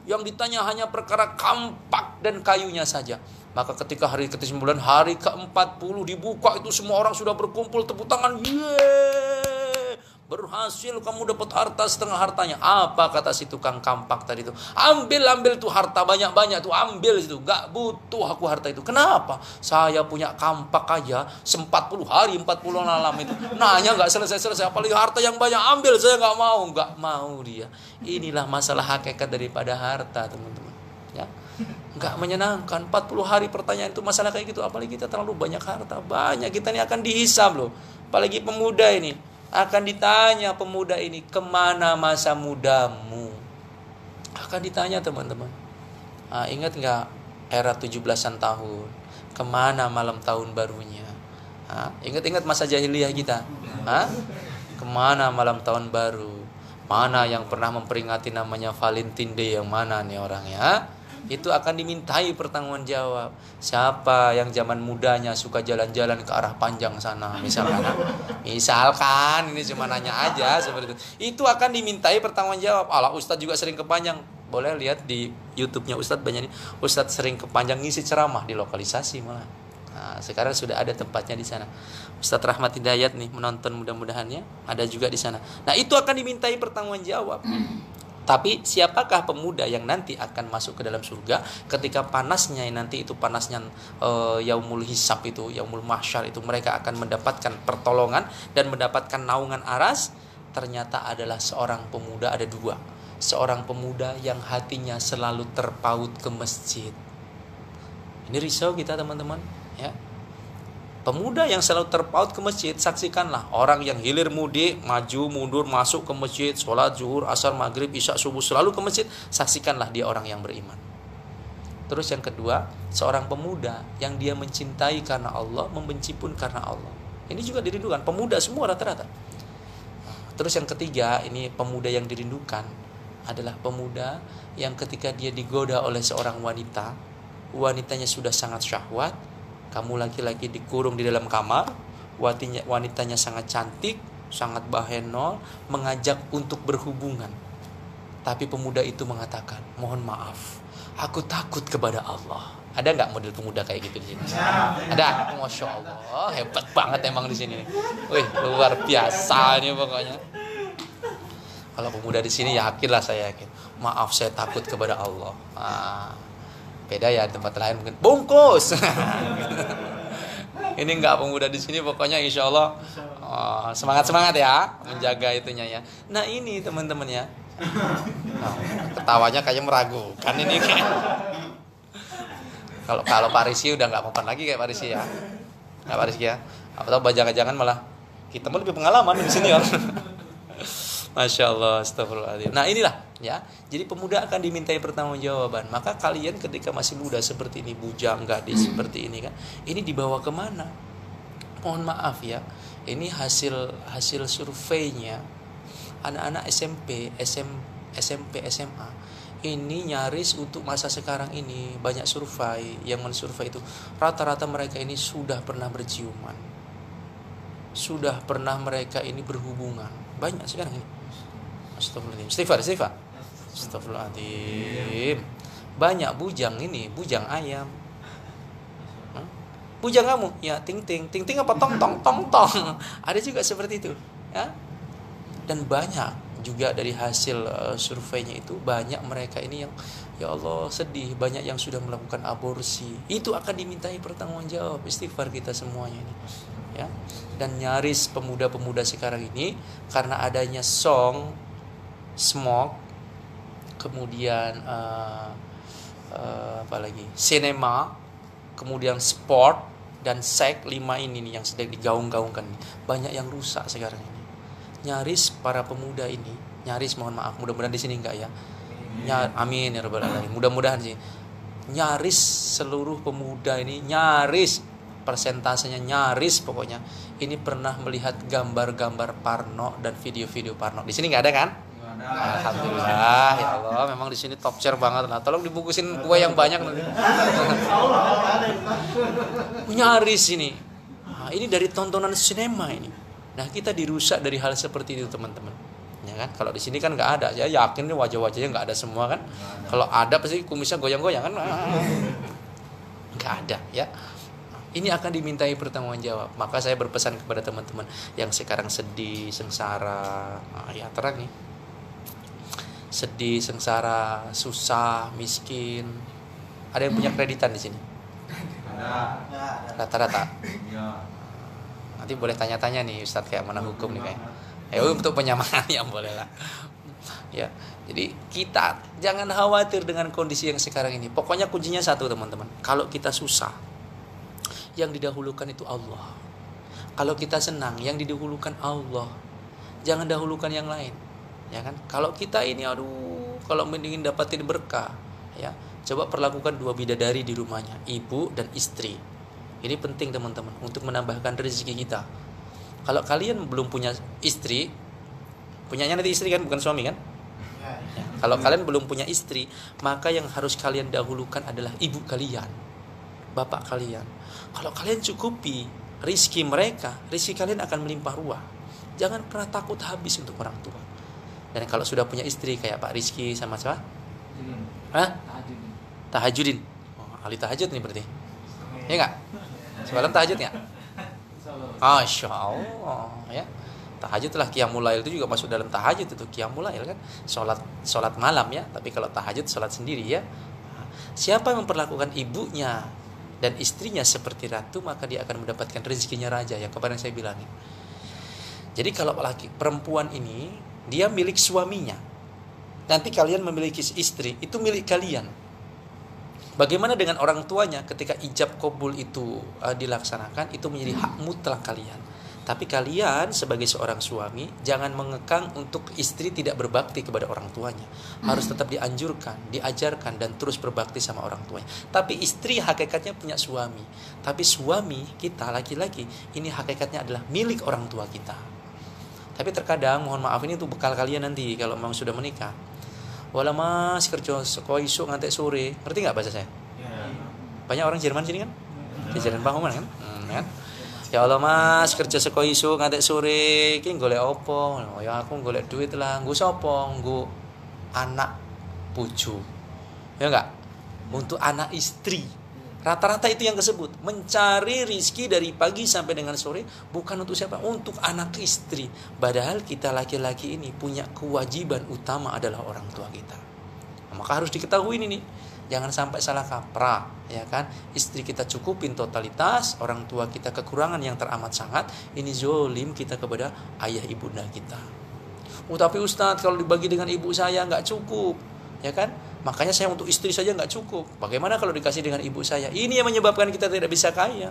yang ditanya hanya perkara kampak dan kayunya saja. Maka ketika hari ke-9, hari ke-40 dibuka itu semua orang sudah berkumpul tepuk tangan. Yeay! Berhasil kamu dapat harta setengah hartanya. Apa kata si tukang kampak tadi itu? Ambil tuh harta banyak-banyak tuh, ambil situ. Gak butuh aku harta itu. Kenapa? Saya punya kampak aja 40 hari 40 malam itu. Nanya gak selesai-selesai. Apalagi harta yang banyak, ambil, saya gak mau. Gak mau dia. Inilah masalah hakikat daripada harta, teman-teman. Ya. Gak menyenangkan. 40 hari pertanyaan itu masalah kayak gitu. Apalagi kita terlalu banyak harta. Banyak, kita ini akan dihisab loh. Apalagi pemuda ini. Akan ditanya pemuda ini, kemana masa mudamu? Akan ditanya teman-teman. Ingat gak era 17-an tahun? Kemana malam tahun barunya? Ingat-ingat masa jahiliyah kita? Kemana malam tahun baru? Mana yang pernah memperingati namanya Valentine Day? Yang mana nih orangnya? Itu akan dimintai pertanggungan jawab. Siapa yang zaman mudanya suka jalan-jalan ke arah Panjang sana, misalkan ini cuma nanya aja seperti itu. Itu akan dimintai pertanggungan jawab. Ustadz juga sering ke Panjang. Boleh lihat di YouTube-nya Ustadz banyak nih. Ustadz sering ke Panjang ngisi ceramah di lokalisasi malah. Sekarang sudah ada tempatnya di sana. Ustadz Rahmat Hidayat nih menonton, mudah-mudahannya ada juga di sana. Nah, itu akan dimintai pertanggungan jawab. Tapi siapakah pemuda yang nanti akan masuk ke dalam surga ketika panasnya nanti itu, panasnya yaumul hisab itu, yaumul mahsyar itu, mereka akan mendapatkan pertolongan dan mendapatkan naungan aras. Ternyata adalah seorang pemuda, ada dua. Seorang pemuda yang hatinya selalu terpaut ke masjid. Ini risau kita teman-teman, ya. Pemuda yang selalu terpaut ke masjid, saksikanlah orang yang hilir mudik, maju mundur masuk ke masjid, sholat zuhur, asar, maghrib, isya, subuh selalu ke masjid, saksikanlah dia orang yang beriman. Terus yang kedua, seorang pemuda yang dia mencintai karena Allah, membenci pun karena Allah. Ini juga dirindukan, pemuda semua rata-rata. Terus yang ketiga, ini pemuda yang dirindukan adalah pemuda yang ketika dia digoda oleh seorang wanita, wanitanya sudah sangat syahwat, kamu laki-laki dikurung di dalam kamar, wanitanya sangat cantik, sangat bahenol, mengajak untuk berhubungan. Tapi pemuda itu mengatakan, mohon maaf, aku takut kepada Allah. Ada nggak model pemuda kayak gitu di sini? Ada, masya Allah, hebat banget emang di sini. Wih, luar biasa nih pokoknya. Kalau pemuda di sini yakinlah, saya yakin. Maaf, saya takut kepada Allah. Beda ya tempat lain mungkin bungkus. Ini enggak, pemuda di sini pokoknya insya Allah semangat ya menjaga itunya ya. Nah ini teman-teman ya. Ketawanya kayak meragukan ini kayak. Kalau Pak Rizky udah nggak apa-apa lagi kayak Pak Rizky ya. Nggak Pak Rizky ya. Atau jangan-jangan malah kita lebih pengalaman di sini ya. Masya Allah, astagfirullahaladzim. Nah inilah ya. Jadi pemuda akan dimintai pertanggungjawaban. Maka kalian ketika masih muda seperti ini, bujang, gadis seperti ini kan, ini dibawa kemana? Mohon maaf ya. Ini hasil surveinya anak-anak SMP, SMA. Ini nyaris untuk masa sekarang ini banyak survei yang mensurvei itu rata-rata mereka ini sudah pernah berciuman, sudah pernah mereka ini berhubungan. Banyak sekarang ini. Astagfirullahaladzim. Astagfirullahaladzim. Banyak bujang ini, bujang ayam. Bujang kamu, ya ting apa tong. Ada juga seperti itu, ya. Dan banyak juga dari hasil surveinya itu banyak mereka ini yang ya Allah sedih, banyak yang sudah melakukan aborsi. Itu akan dimintai pertanggungjawab, istighfar kita semuanya ini. Ya. Dan nyaris pemuda-pemuda sekarang ini karena adanya song, smoke, kemudian apalagi sinema, kemudian sport dan seks, 5 ini nih yang sedang digaung-gaungkan. Banyak yang rusak sekarang ini. Nyaris para pemuda ini, nyaris mohon maaf, mudah-mudahan di sini enggak ya. Amin ya rabbal alamin. Mudah-mudahan sih. Nyaris seluruh pemuda ini, nyaris persentasenya nyaris pokoknya ini pernah melihat gambar-gambar porno dan video-video porno. Di sini enggak ada kan? Alhamdulillah ya Allah, memang di sini top share banget lah. Tolong dibungkusin kue yang banyak nanti. Nyaris ini. Nah, ini dari tontonan sinema ini. Nah, kita dirusak dari hal seperti itu, teman-teman. Ya kan? Kalau di sini kan nggak ada. Ya yakin nih wajah-wajahnya nggak ada semua kan? Kalau ada pasti kumisnya goyang-goyang kan? Nggak ada ya. Ini akan dimintai pertanggungjawab. Maka saya berpesan kepada teman-teman yang sekarang sedih, sengsara, ya terang nih. Sedih, sengsara, susah, miskin. Ada yang punya kreditan di sini? Ada. Rata-rata. Nanti boleh tanya-tanya nih Ustadz kayak mana hukum nih kayak. Untuk penyamaran yang boleh lah. Ya, jadi kita jangan khawatir dengan kondisi yang sekarang ini. Pokoknya kuncinya satu teman-teman. Kalau kita susah, yang didahulukan itu Allah. Kalau kita senang, yang didahulukan Allah. Jangan dahulukan yang lain. Ya kan? Kalau kita ini kalau ingin dapatin berkah, ya, coba perlakukan 2 bidadari di rumahnya, ibu dan istri. Ini penting teman-teman untuk menambahkan rezeki kita. Kalau kalian belum punya istri, punyanya nanti istri kan, bukan suami kan? Ya. Kalau kalian belum punya istri, maka yang harus kalian dahulukan adalah ibu kalian, bapak kalian. Kalau kalian cukupi rizki mereka, rizki kalian akan melimpah ruah. Jangan pernah takut habis untuk orang tua. Dan kalau sudah punya istri kayak Pak Rizky sama siapa? Tahajudin. Ahli tahajud nih berarti. Ya enggak? Semalam tahajud enggak? Masya Allah ya. Tahajud lah, qiyamul lail itu juga masuk dalam tahajud itu, qiyamul lail kan. Salat malam ya, tapi kalau tahajud salat sendiri ya. Siapa yang memperlakukan ibunya dan istrinya seperti ratu, maka dia akan mendapatkan rezekinya raja yang kemarin saya bilangin. Jadi kalau perempuan ini dia milik suaminya, nanti kalian memiliki istri, itu milik kalian. Bagaimana dengan orang tuanya ketika ijab kabul itu dilaksanakan, itu menjadi hak mutlak kalian. Tapi kalian sebagai seorang suami jangan mengekang untuk istri tidak berbakti kepada orang tuanya. Harus tetap dianjurkan, diajarkan dan terus berbakti sama orang tuanya. Tapi istri hakikatnya punya suami. Tapi suami kita laki-laki ini hakikatnya adalah milik orang tua kita. Tapi terkadang mohon maaf ini untuk bekal kalian nanti kalau memang sudah menikah. Wala mas kerja sekolah isu ngantek sore. Ngerti nggak bahasa saya? Banyak orang Jerman sini kan? Di Jerman Pahoman kan? Kan? Ya Allah mas kerja sekolah isu ngantek sore. Ki golek opo? Oh, ya aku golek duit lah. Nggo sapa? Nggo anak bojo. Ya enggak? Untuk anak istri. Rata-rata itu yang disebut. Mencari rizki dari pagi sampai dengan sore. Bukan untuk siapa? Untuk anak istri. Padahal kita laki-laki ini punya kewajiban utama adalah orang tua kita. Nah, maka harus diketahui ini nih. Jangan sampai salah kaprah. Ya kan? Istri kita cukupin totalitas. Orang tua kita kekurangan yang teramat sangat. Ini zolim kita kepada ayah ibunda kita. Tapi Ustadz kalau dibagi dengan ibu saya nggak cukup. Ya kan? Makanya saya untuk istri saja nggak cukup. Bagaimana kalau dikasih dengan ibu saya? Ini yang menyebabkan kita tidak bisa kaya.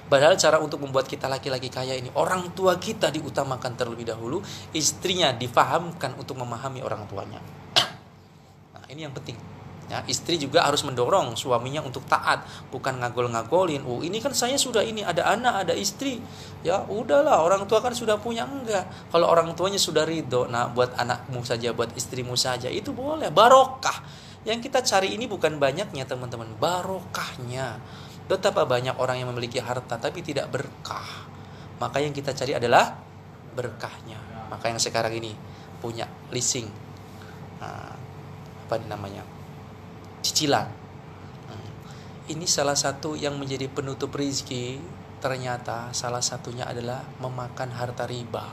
Padahal cara untuk membuat kita laki-laki kaya ini, orang tua kita diutamakan terlebih dahulu, istrinya difahamkan untuk memahami orang tuanya. Nah, ini yang penting. Ya, istri juga harus mendorong suaminya untuk taat, bukan ngagol-ngagolin. Oh, ini kan saya sudah ini ada anak, ada istri. Ya, udahlah, orang tua kan sudah punya. Enggak. Kalau orang tuanya sudah ridho, nah buat anakmu saja, buat istrimu saja, itu boleh. Barokah. Yang kita cari ini bukan banyaknya, teman-teman, barokahnya. Betapa banyak orang yang memiliki harta tapi tidak berkah. Maka yang kita cari adalah berkahnya. Maka yang sekarang ini punya leasing. Nah, apa namanya? Cicilan. Ini salah satu yang menjadi penutup rezeki. Ternyata salah satunya adalah memakan harta riba.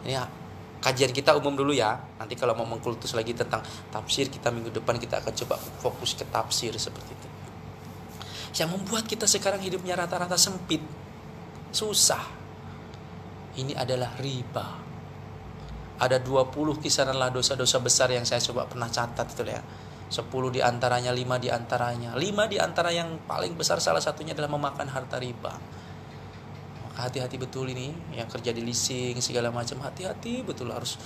Ini ya, kajian kita umum dulu ya. Nanti kalau mau mengkultus lagi tentang tafsir, kita minggu depan kita akan coba fokus ke tafsir seperti itu. Yang membuat kita sekarang hidupnya rata-rata sempit, susah. Ini adalah riba. Ada 20 kisaranlah dosa-dosa besar yang saya coba pernah catat itu ya. 10 diantaranya, 5 diantaranya. 5 diantara yang paling besar salah satunya adalah memakan harta riba. Maka hati-hati betul ini, yang kerja di leasing segala macam, hati-hati betul, harus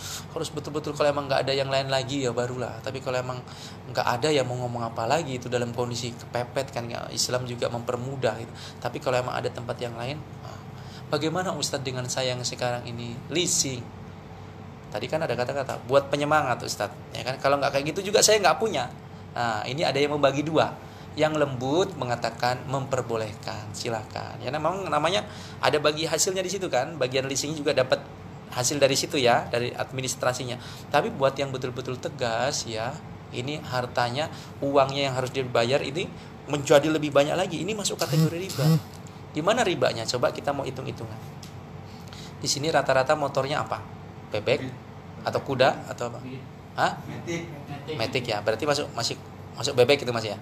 betul-betul. Kalau emang nggak ada yang lain lagi ya barulah. Tapi kalau emang nggak ada ya mau ngomong apa lagi, itu dalam kondisi kepepet kan, Islam juga mempermudah gitu. Tapi kalau emang ada tempat yang lain, bagaimana Ustadz dengan saya yang sekarang ini leasing? Tadi kan ada kata-kata buat penyemangat Ustadz, ya kan? Kalau nggak kayak gitu juga saya nggak punya. Nah, ini ada yang membagi dua. Yang lembut mengatakan memperbolehkan, silakan. Ya memang namanya ada bagi hasilnya di situ kan. Bagian leasing juga dapat hasil dari situ ya, dari administrasinya. Tapi buat yang betul-betul tegas ya, ini hartanya, uangnya yang harus dibayar ini menjadi lebih banyak lagi. Ini masuk kategori riba. Di mana ribanya? Coba kita mau hitung-hitungan. Di sini rata-rata motornya apa? Bebek atau kuda atau apa? Hah? Matic ya. Berarti masuk bebek itu Mas ya?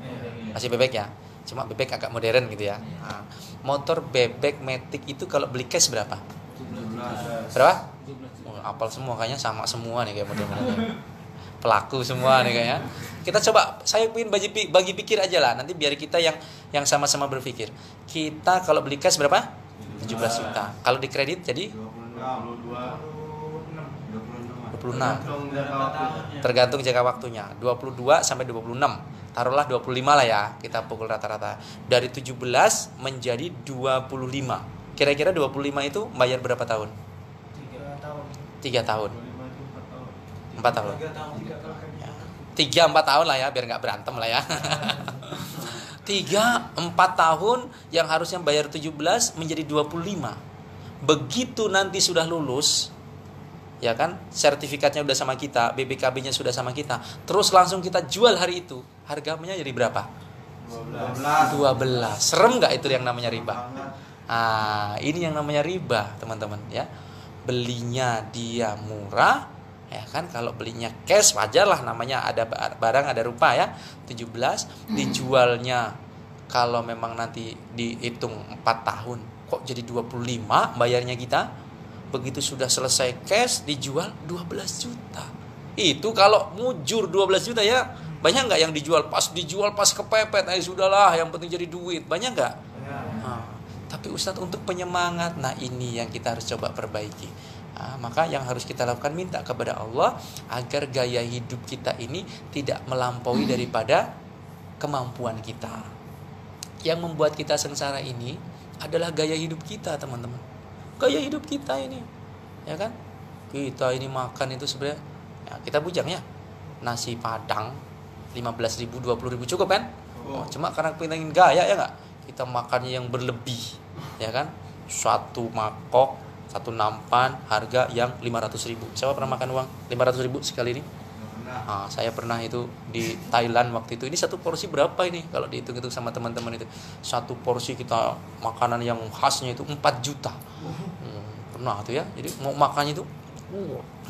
Masih bebek ya. Cuma bebek agak modern gitu ya. Nah, motor bebek Matic itu kalau beli cash berapa? 17. Berapa? Oh, apal semua kayaknya, sama semua nih kayak model-modelnya. Pelaku semua nih kayaknya. Kita coba, saya ingin bagi pikir aja lah. Nanti biar kita yang sama-sama berpikir. Kita kalau beli cash berapa? 17 juta. Kalau di kredit jadi 26. Tergantung jangka waktunya. 22 sampai 26. Taruhlah 25 lah ya. Kita pukul rata-rata. Dari 17 menjadi 25. Kira-kira 25 itu bayar berapa tahun? 3 tahun. 4 tahun. 3-4 tahun lah ya, biar nggak berantem lah ya. 3-4 tahun yang harusnya bayar 17 menjadi 25. Begitu nanti sudah lulus, ya kan, sertifikatnya udah sama kita, BPKB-nya sudah sama kita, terus langsung kita jual hari itu, harganya jadi berapa? 12. Serem nggak itu yang namanya riba? Ini yang namanya riba, teman-teman ya. Belinya dia murah, ya kan? Kalau belinya cash wajar lah, namanya ada barang ada rupa ya. 17 dijualnya kalau memang nanti dihitung 4 tahun, kok jadi 25 bayarnya kita? Begitu sudah selesai cash dijual 12 juta. Itu kalau mujur 12 juta ya, Banyak nggak yang dijual pas kepepet, sudahlah yang penting jadi duit. Banyak nggak? Tapi Ustadz untuk penyemangat, nah ini yang kita harus coba perbaiki. Maka yang harus kita lakukan, minta kepada Allah agar gaya hidup kita ini tidak melampaui daripada kemampuan kita. Yang membuat kita sengsara ini adalah gaya hidup kita, teman-teman. Gaya hidup kita ini, ya kan? Kita ini makan itu sebenarnya, ya kita bujang ya, nasi padang 15.000, 20.000 cukup kan? Cuma karena pengen gaya ya nggak? Kita makannya yang berlebih, ya kan? Satu mangkok, satu nampan, harga yang 500.000. Siapa pernah makan uang 500.000 sekali ini? Saya pernah itu di Thailand waktu itu. Ini satu porsi berapa ini? Kalau dihitung-hitung sama teman-teman itu, satu porsi kita makanan yang khasnya itu 4 juta. Pernah tuh ya. Jadi mau makannya itu,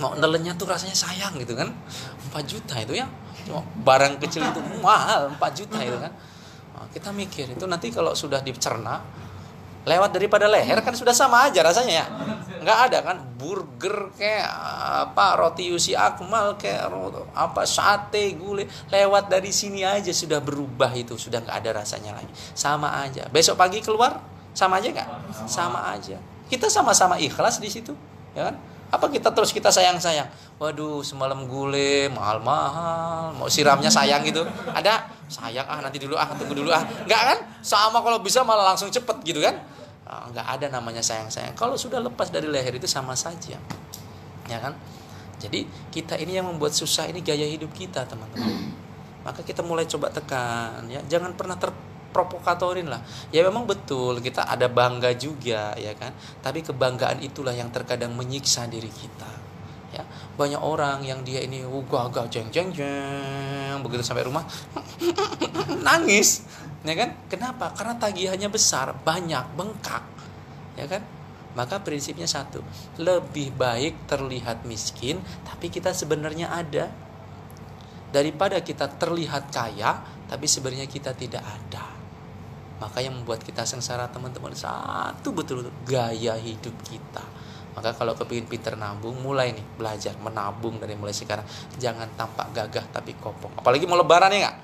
mau nelennya tuh rasanya sayang gitu kan. 4 juta itu ya. Cuma barang kecil itu mahal, 4 juta itu kan. Kita mikir itu nanti kalau sudah dicerna lewat daripada leher kan sudah sama aja rasanya ya. Nggak ada kan burger kayak roti Yusi Akmal kayak sate gulai, lewat dari sini aja sudah berubah, itu sudah nggak ada rasanya lagi, sama aja. Besok pagi keluar sama aja nggak? Sama aja. Kita sama-sama ikhlas di situ, ya kan? Apa kita terus kita sayang-sayang? Waduh, semalam gulai mahal-mahal, mau siramnya sayang gitu. Ada sayang nanti dulu tunggu dulu Enggak kan? Sama kalau bisa malah langsung cepet gitu kan? Enggak ada namanya sayang-sayang. Kalau sudah lepas dari leher itu sama saja. Ya kan? Jadi kita ini yang membuat susah ini gaya hidup kita, teman-teman. Maka kita mulai coba tekan ya. Jangan pernah provokatorin lah. Ya memang betul kita ada bangga juga ya kan. Tapi kebanggaan itulah yang terkadang menyiksa diri kita. Ya, banyak orang yang dia ini gagah jeng begitu sampai rumah nangis. Ya kan? Kenapa? Karena tagihannya besar, banyak, bengkak. Ya kan? Maka prinsipnya satu, lebih baik terlihat miskin tapi kita sebenarnya ada, daripada kita terlihat kaya tapi sebenarnya kita tidak ada. Maka yang membuat kita sengsara, teman-teman, satu betul-betul gaya hidup kita. Maka kalau kepingin pinter nabung, mulai nih belajar menabung dari mulai sekarang. Jangan tampak gagah tapi kopong. Apalagi mau lebaran ya nggak?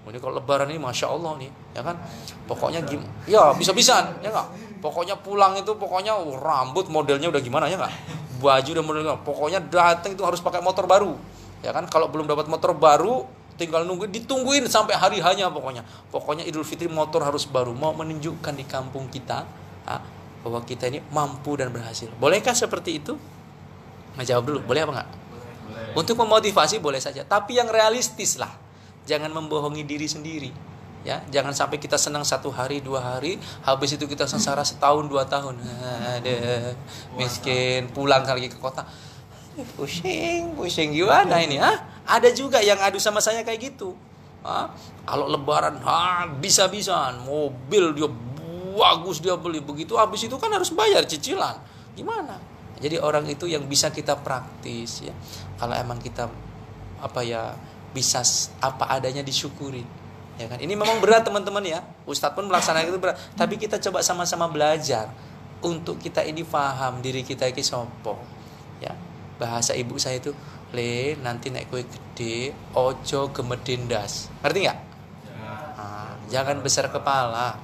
Ini kalau lebaran ini masya Allah nih, ya kan? Pokoknya ya bisa-bisaan, ya nggak? Pokoknya pulang itu rambut modelnya udah gimana ya nggak? Baju udah modelnya, pokoknya datang itu harus pakai motor baru, ya kan? Kalau belum dapat motor baru, tinggal ditungguin sampai hari hanya pokoknya Idul Fitri motor harus baru, mau menunjukkan di kampung kita bahwa kita ini mampu dan berhasil. Bolehkah seperti itu? Ngejawab dulu, boleh apa enggak? Untuk memotivasi boleh saja, tapi yang realistis lah. Jangan membohongi diri sendiri. Ya, jangan sampai kita senang 1 hari 2 hari, habis itu kita sengsara setahun 2 tahun. Ada miskin, pulang lagi ke kota. Pusing gimana ini? Ada juga yang adu sama saya kayak gitu. Kalau lebaran bisa-bisaan, mobil dia bagus dia beli, begitu habis itu kan harus bayar cicilan. Gimana? Jadi orang itu yang bisa kita praktis ya. Kalau emang kita bisa apa adanya disyukuri. Ya kan? Ini memang berat teman-teman ya. Ustadz pun melaksanakan itu berat, tapi kita coba sama-sama belajar untuk kita ini paham diri kita iki sopo. Ya. Bahasa ibu saya itu, nanti nek kowe gede ojo gemedin ndas. Ngerti enggak? Jangan besar kepala.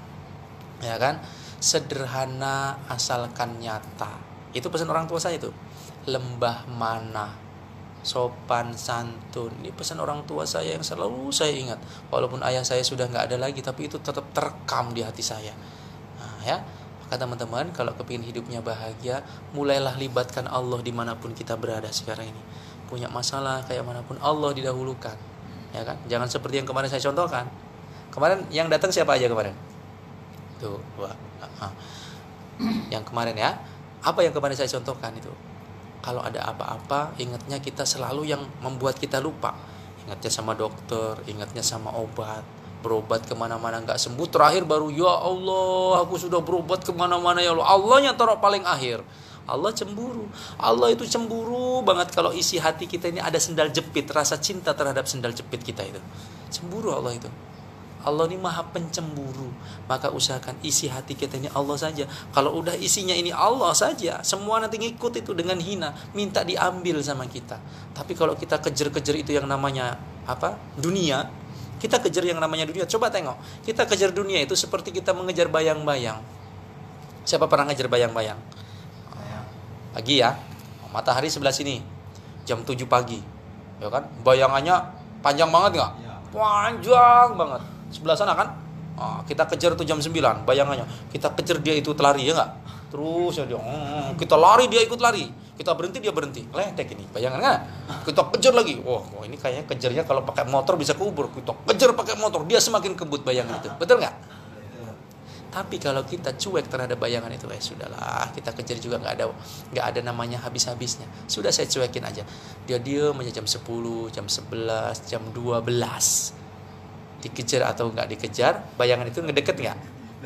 Ya kan? Sederhana asalkan nyata. Itu pesan orang tua saya itu. Lembah mana, sopan santun. Ini pesan orang tua saya yang selalu saya ingat. Walaupun ayah saya sudah nggak ada lagi, tapi itu tetap terekam di hati saya. Ya, maka teman-teman kalau kepingin hidupnya bahagia, mulailah libatkan Allah dimanapun kita berada sekarang ini. Punya masalah kayak manapun, Allah didahulukan. Ya kan? Jangan seperti yang kemarin saya contohkan. Kemarin yang datang siapa aja kemarin? Tuh, yang kemarin ya. Apa yang kemarin saya contohkan itu? Kalau ada apa-apa, ingatnya kita selalu yang membuat kita lupa. Ingatnya sama dokter, ingatnya sama obat. Berobat kemana-mana nggak sembuh, terakhir baru, ya Allah, aku sudah berobat kemana-mana ya Allah. Allahnya taruh paling akhir. Allah cemburu. Allah itu cemburu banget kalau isi hati kita ini ada sendal jepit, rasa cinta terhadap sendal jepit kita itu. Cemburu Allah itu. Allah ini maha pencemburu. Maka usahakan isi hati kita ini Allah saja. Kalau udah isinya ini Allah saja, semua nanti ngikut itu dengan hina, minta diambil sama kita. Tapi kalau kita kejar-kejar itu yang namanya apa? Dunia. Kita kejar yang namanya dunia. Coba tengok, kita kejar dunia itu seperti kita mengejar bayang-bayang. Siapa pernah ngejar bayang-bayang? Pagi ya, matahari sebelah sini, jam 7 pagi, ya kan? Bayangannya panjang banget nggak? Panjang banget. Sebelah sana kan? Kita kejar tuh jam 9, bayangannya. Kita kejar dia itu lari ya nggak? Terus ya dia, kita lari dia ikut lari. Kita berhenti dia berhenti. Letek ini, bayangan nggak? Kita kejar lagi. Wah, ini kayaknya kejarnya kalau pakai motor bisa kubur. Kita kejar pakai motor, dia semakin kebut bayangan itu. Betul nggak? Tapi kalau kita cuek terhadap bayangan itu, sudahlah, kita kejar juga nggak ada namanya habis-habisnya. Sudah saya cuekin aja. Dia diam aja jam 10, jam 11, jam 12. Dikejar atau nggak dikejar, bayangan itu ngedeket nggak?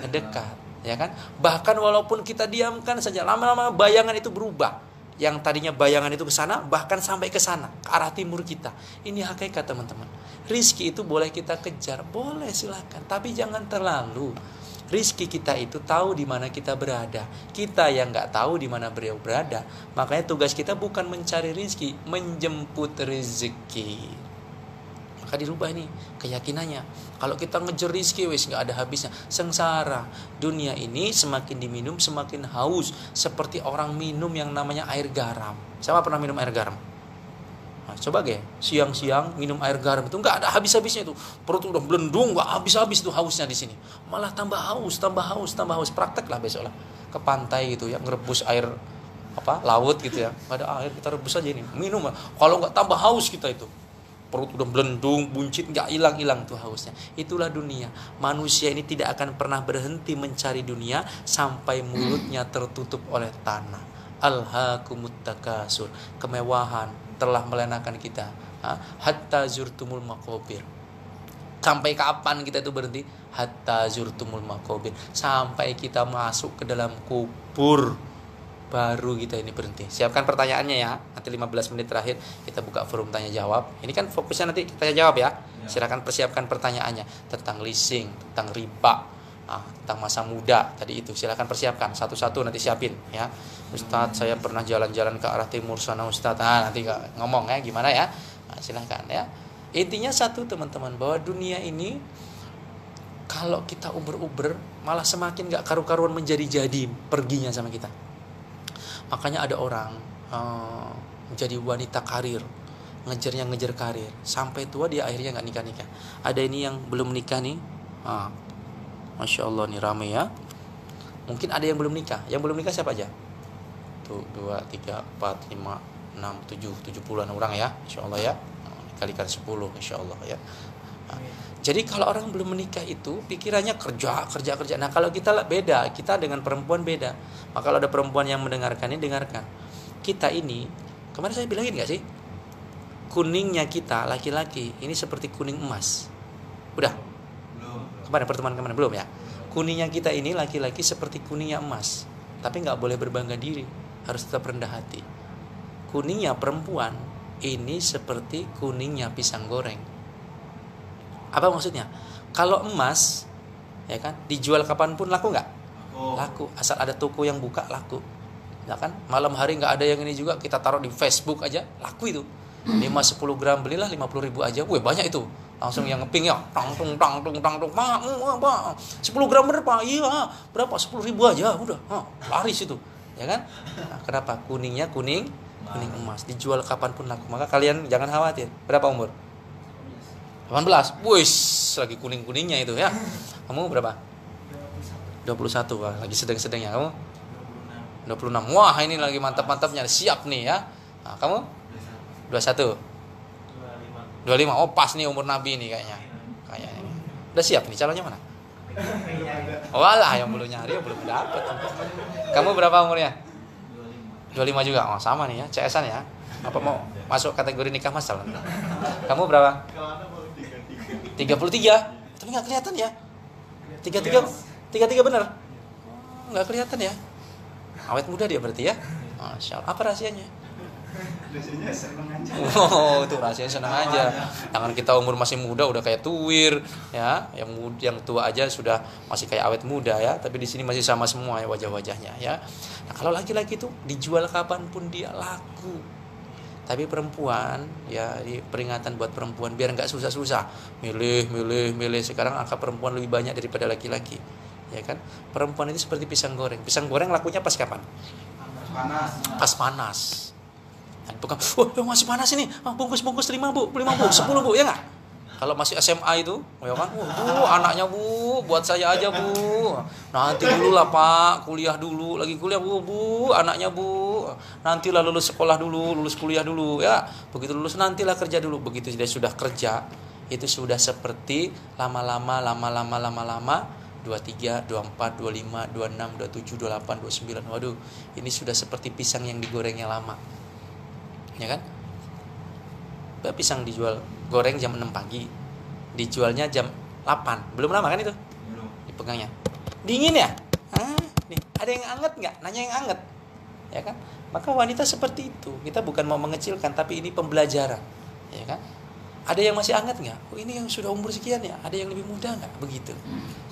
Ngedekat, ya kan? Bahkan walaupun kita diamkan saja, lama-lama bayangan itu berubah. Yang tadinya bayangan itu ke sana, bahkan sampai ke sana, ke arah timur kita. Ini hakikat teman-teman. Rizki itu boleh kita kejar, boleh silakan, tapi jangan terlalu. Rizki kita itu tahu di mana kita berada. Kita yang nggak tahu di mana beliau berada. Makanya tugas kita bukan mencari rizki, menjemput rezeki. Maka dirubah nih keyakinannya. Kalau kita ngejar rizki, wis nggak ada habisnya. Sengsara. Dunia ini semakin diminum semakin haus. Seperti orang minum yang namanya air garam. Siapa pernah minum air garam? Nah, coba siang-siang minum air garam itu nggak ada habis-habisnya itu, perut udah belendung, nggak habis-habis tuh hausnya di sini, malah tambah haus. Praktek lah besok lah ke pantai gitu ya, ngerebus air laut gitu ya, nggak ada air kita rebus aja ini minum. Kalau nggak tambah haus kita itu, perut udah belendung, buncit, nggak hilang tuh hausnya. Itulah dunia. Manusia ini tidak akan pernah berhenti mencari dunia sampai mulutnya tertutup oleh tanah. Alhaakumut takasur, kemewahan telah melenakan kita. Hatta zurtumul maqabir. Sampai kapan kita itu berhenti? Hatta zurtumul maqabir. Sampai kita masuk ke dalam kubur, baru kita ini berhenti. Siapkan pertanyaannya ya. Nanti 15 menit terakhir kita buka forum tanya jawab. Ini kan fokusnya nanti tanya jawab ya. Silakan persiapkan pertanyaannya tentang leasing, tentang riba, tentang masa muda tadi itu. Silakan persiapkan satu-satu, nanti siapin ya. Ustadz, saya pernah jalan-jalan ke arah timur sana Ustadz. Nanti ngomong ya gimana ya. Silakan ya. Intinya satu teman-teman, bahwa dunia ini kalau kita uber-uber malah semakin gak karu-karuan menjadi-jadi perginya sama kita. Makanya ada orang menjadi wanita karir, ngejar karir sampai tua, dia akhirnya gak nikah-nikah. Ada ini yang belum nikah nih, Masya Allah nih rame ya. Mungkin ada yang belum nikah. Yang belum nikah siapa aja? Tuh 2, 3, 4, 5, 6, 7 70-an orang ya, Insya Allah ya. Kalikan 10 Insya Allah ya. Jadi kalau orang belum menikah itu pikirannya kerja. Nah kalau kita beda, kita dengan perempuan beda. Maka kalau ada perempuan yang mendengarkan ini, dengarkan. Kita ini, kemarin saya bilangin gak sih? Kuningnya kita laki-laki ini seperti kuning emas. Udah? Kemarin pertemuan kemarin belum ya? Kuningnya kita ini laki-laki seperti kuningnya emas. Tapi gak boleh berbangga diri, harus tetap rendah hati. Kuningnya perempuan ini seperti kuningnya pisang goreng. Apa maksudnya? Kalau emas, ya kan, dijual kapanpun laku nggak? Laku. Asal ada toko yang buka, laku. Ya kan? Malam hari nggak ada yang ini juga, kita taruh di Facebook aja, laku itu. 5-10 gram belilah 50.000 aja. Wih, banyak itu. Langsung yang ngeping ya, tang tung. Pak, 10 gram bener Pak? Iya. Berapa? 10.000 aja, udah. Laris itu. Ya kan? Nah, kenapa? Kuningnya kuning emas, dijual kapanpun laku. Maka kalian jangan khawatir. Berapa umur? 18. Wih, lagi kuning-kuningnya itu ya. Kamu berapa? 21. Wah, lagi sedang-sedangnya. Kamu? 26. Wah, ini lagi mantap-mantapnya. Siap nih ya. Nah, kamu? 21. 25. Oh, pas nih umur Nabi nih kayaknya. Udah siap nih, calonnya mana? Oh, alah, yang belum nyari, belum dapat. Kamu berapa umurnya? 25 juga. Oh, sama nih ya, CS-an ya. Apa mau masuk kategori nikah masal? Kamu berapa? 33. Tapi enggak kelihatan ya. 33 bener. Enggak kelihatan ya. Awet muda dia berarti ya. Masya Allah. Apa rahasianya? Biasanya seneng aja. Oh, itu rahasianya senang aja. Jangan kita umur masih muda udah kayak tuwir, ya. Yang tua aja sudah masih kayak awet muda ya. Tapi di sini masih sama semua ya wajah-wajahnya ya. Nah, kalau laki-laki itu dijual kapanpun dia laku. Tapi perempuan ya, di peringatan buat perempuan biar nggak susah-susah. Milih. Sekarang angka perempuan lebih banyak daripada laki-laki. Ya kan? Perempuan itu seperti pisang goreng. Pisang goreng lakunya pas kapan? Pas panas. Bukan, masih panas ini, bungkus 5 bu, 10 bu, ya nggak? Kalau masih SMA itu, ya kan, bu, anaknya bu, buat saya aja bu, nanti dulu lah pak, kuliah dulu, lagi kuliah bu, anaknya bu, nantilah lulus sekolah dulu, lulus kuliah dulu, ya, begitu lulus nantilah kerja dulu, begitu dia sudah kerja, itu sudah seperti lama-lama, 23, 24, 25, 26, 27, 28, 29, waduh, ini sudah seperti pisang yang digorengnya lama. Ya kan? Pisang dijual goreng jam 6 pagi. Dijualnya jam 8. Belum lama kan itu? Belum. Dipegangnya. Dingin ya? Nih, ada yang anget enggak? Nanya yang anget. Ya kan? Maka wanita seperti itu. Kita bukan mau mengecilkan, tapi ini pembelajaran. Ya kan? Ada yang masih anget enggak? Oh, ini yang sudah umur sekian ya? Ada yang lebih muda enggak? Begitu.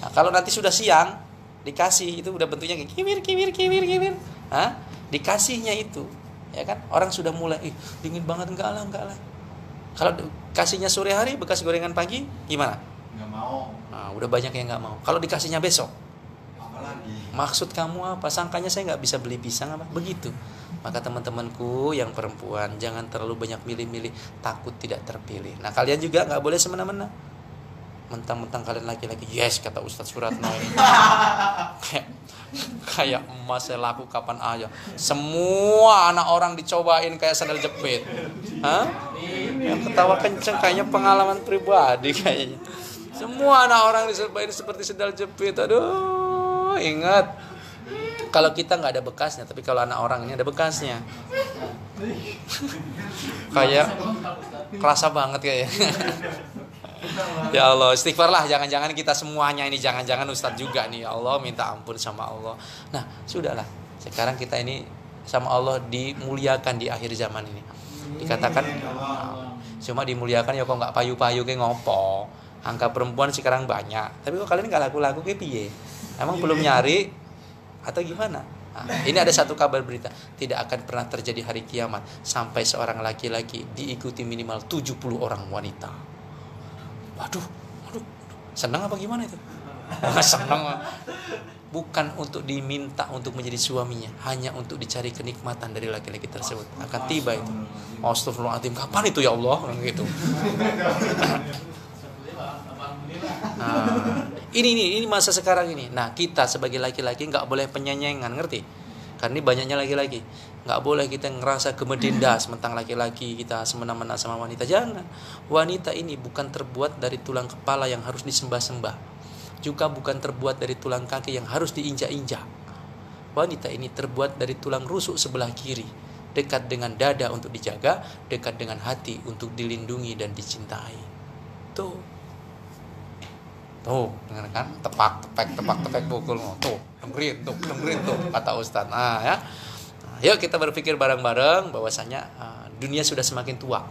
Nah, kalau nanti sudah siang dikasih, itu udah bentuknya kayak kimir. Dikasihnya itu, ya kan, orang sudah mulai dingin banget, enggak lah. Kalau kasihnya sore hari bekas gorengan pagi gimana? Nggak mau. Nah, udah banyak yang nggak mau. Kalau dikasihnya besok, Apalagi? maksud kamu apa? Sangkanya saya nggak bisa beli pisang apa? Begitu. Maka teman-temanku yang perempuan jangan terlalu banyak milih-milih, takut tidak terpilih. Nah, kalian juga nggak boleh semena-mena. Mentang-mentang kalian laki-laki, yes kata Ustadz Suratno ini. Kayak emas saya laku kapan aja. Semua anak orang dicobain kayak sandal jepit. Yang ketawa kenceng kayaknya pengalaman pribadi kayaknya. Semua anak orang dicobain seperti sandal jepit. Aduh, ingat. Kalau kita nggak ada bekasnya, tapi kalau anak orang ini ada bekasnya. Kayak kerasa banget kayaknya. Ya Allah, istighfar lah, jangan-jangan kita semuanya ini, jangan-jangan Ustadz juga nih, ya Allah minta ampun sama Allah. Nah, sudahlah, sekarang kita ini sama Allah dimuliakan di akhir zaman ini. Dikatakan, cuma dimuliakan ya kok nggak payu-payu kayak ngopo. Angka perempuan sekarang banyak, tapi kok kalian nggak laku-laku kayak piye? Emang belum nyari atau gimana? Nah, ini ada satu kabar berita, tidak akan pernah terjadi hari kiamat sampai seorang laki-laki diikuti minimal 70 orang wanita. Waduh, senang apa gimana itu? Senang. Bukan untuk diminta untuk menjadi suaminya, hanya untuk dicari kenikmatan dari laki-laki tersebut. Akan tiba itu. Astagfirullahaladzim, kapan itu ya Allah? Gitu. Nah, ini masa sekarang ini. Nah, kita sebagai laki-laki nggak boleh penyenyengan, ngerti? Karena ini banyaknya laki-laki. Nggak boleh kita ngerasa gemedindas tentang laki-laki kita semena-mena sama wanita. Jangan. Wanita ini bukan terbuat dari tulang kepala yang harus disembah-sembah. Juga bukan terbuat dari tulang kaki yang harus diinjak-injak. Wanita ini terbuat dari tulang rusuk sebelah kiri. Dekat dengan dada untuk dijaga, dekat dengan hati untuk dilindungi dan dicintai. Tuh, dengar kan? Tepak pukul. Tuh, dengerin tuh, kata Ustadz. Nah, ya. Yuk kita berpikir bareng-bareng bahwasanya dunia sudah semakin tua.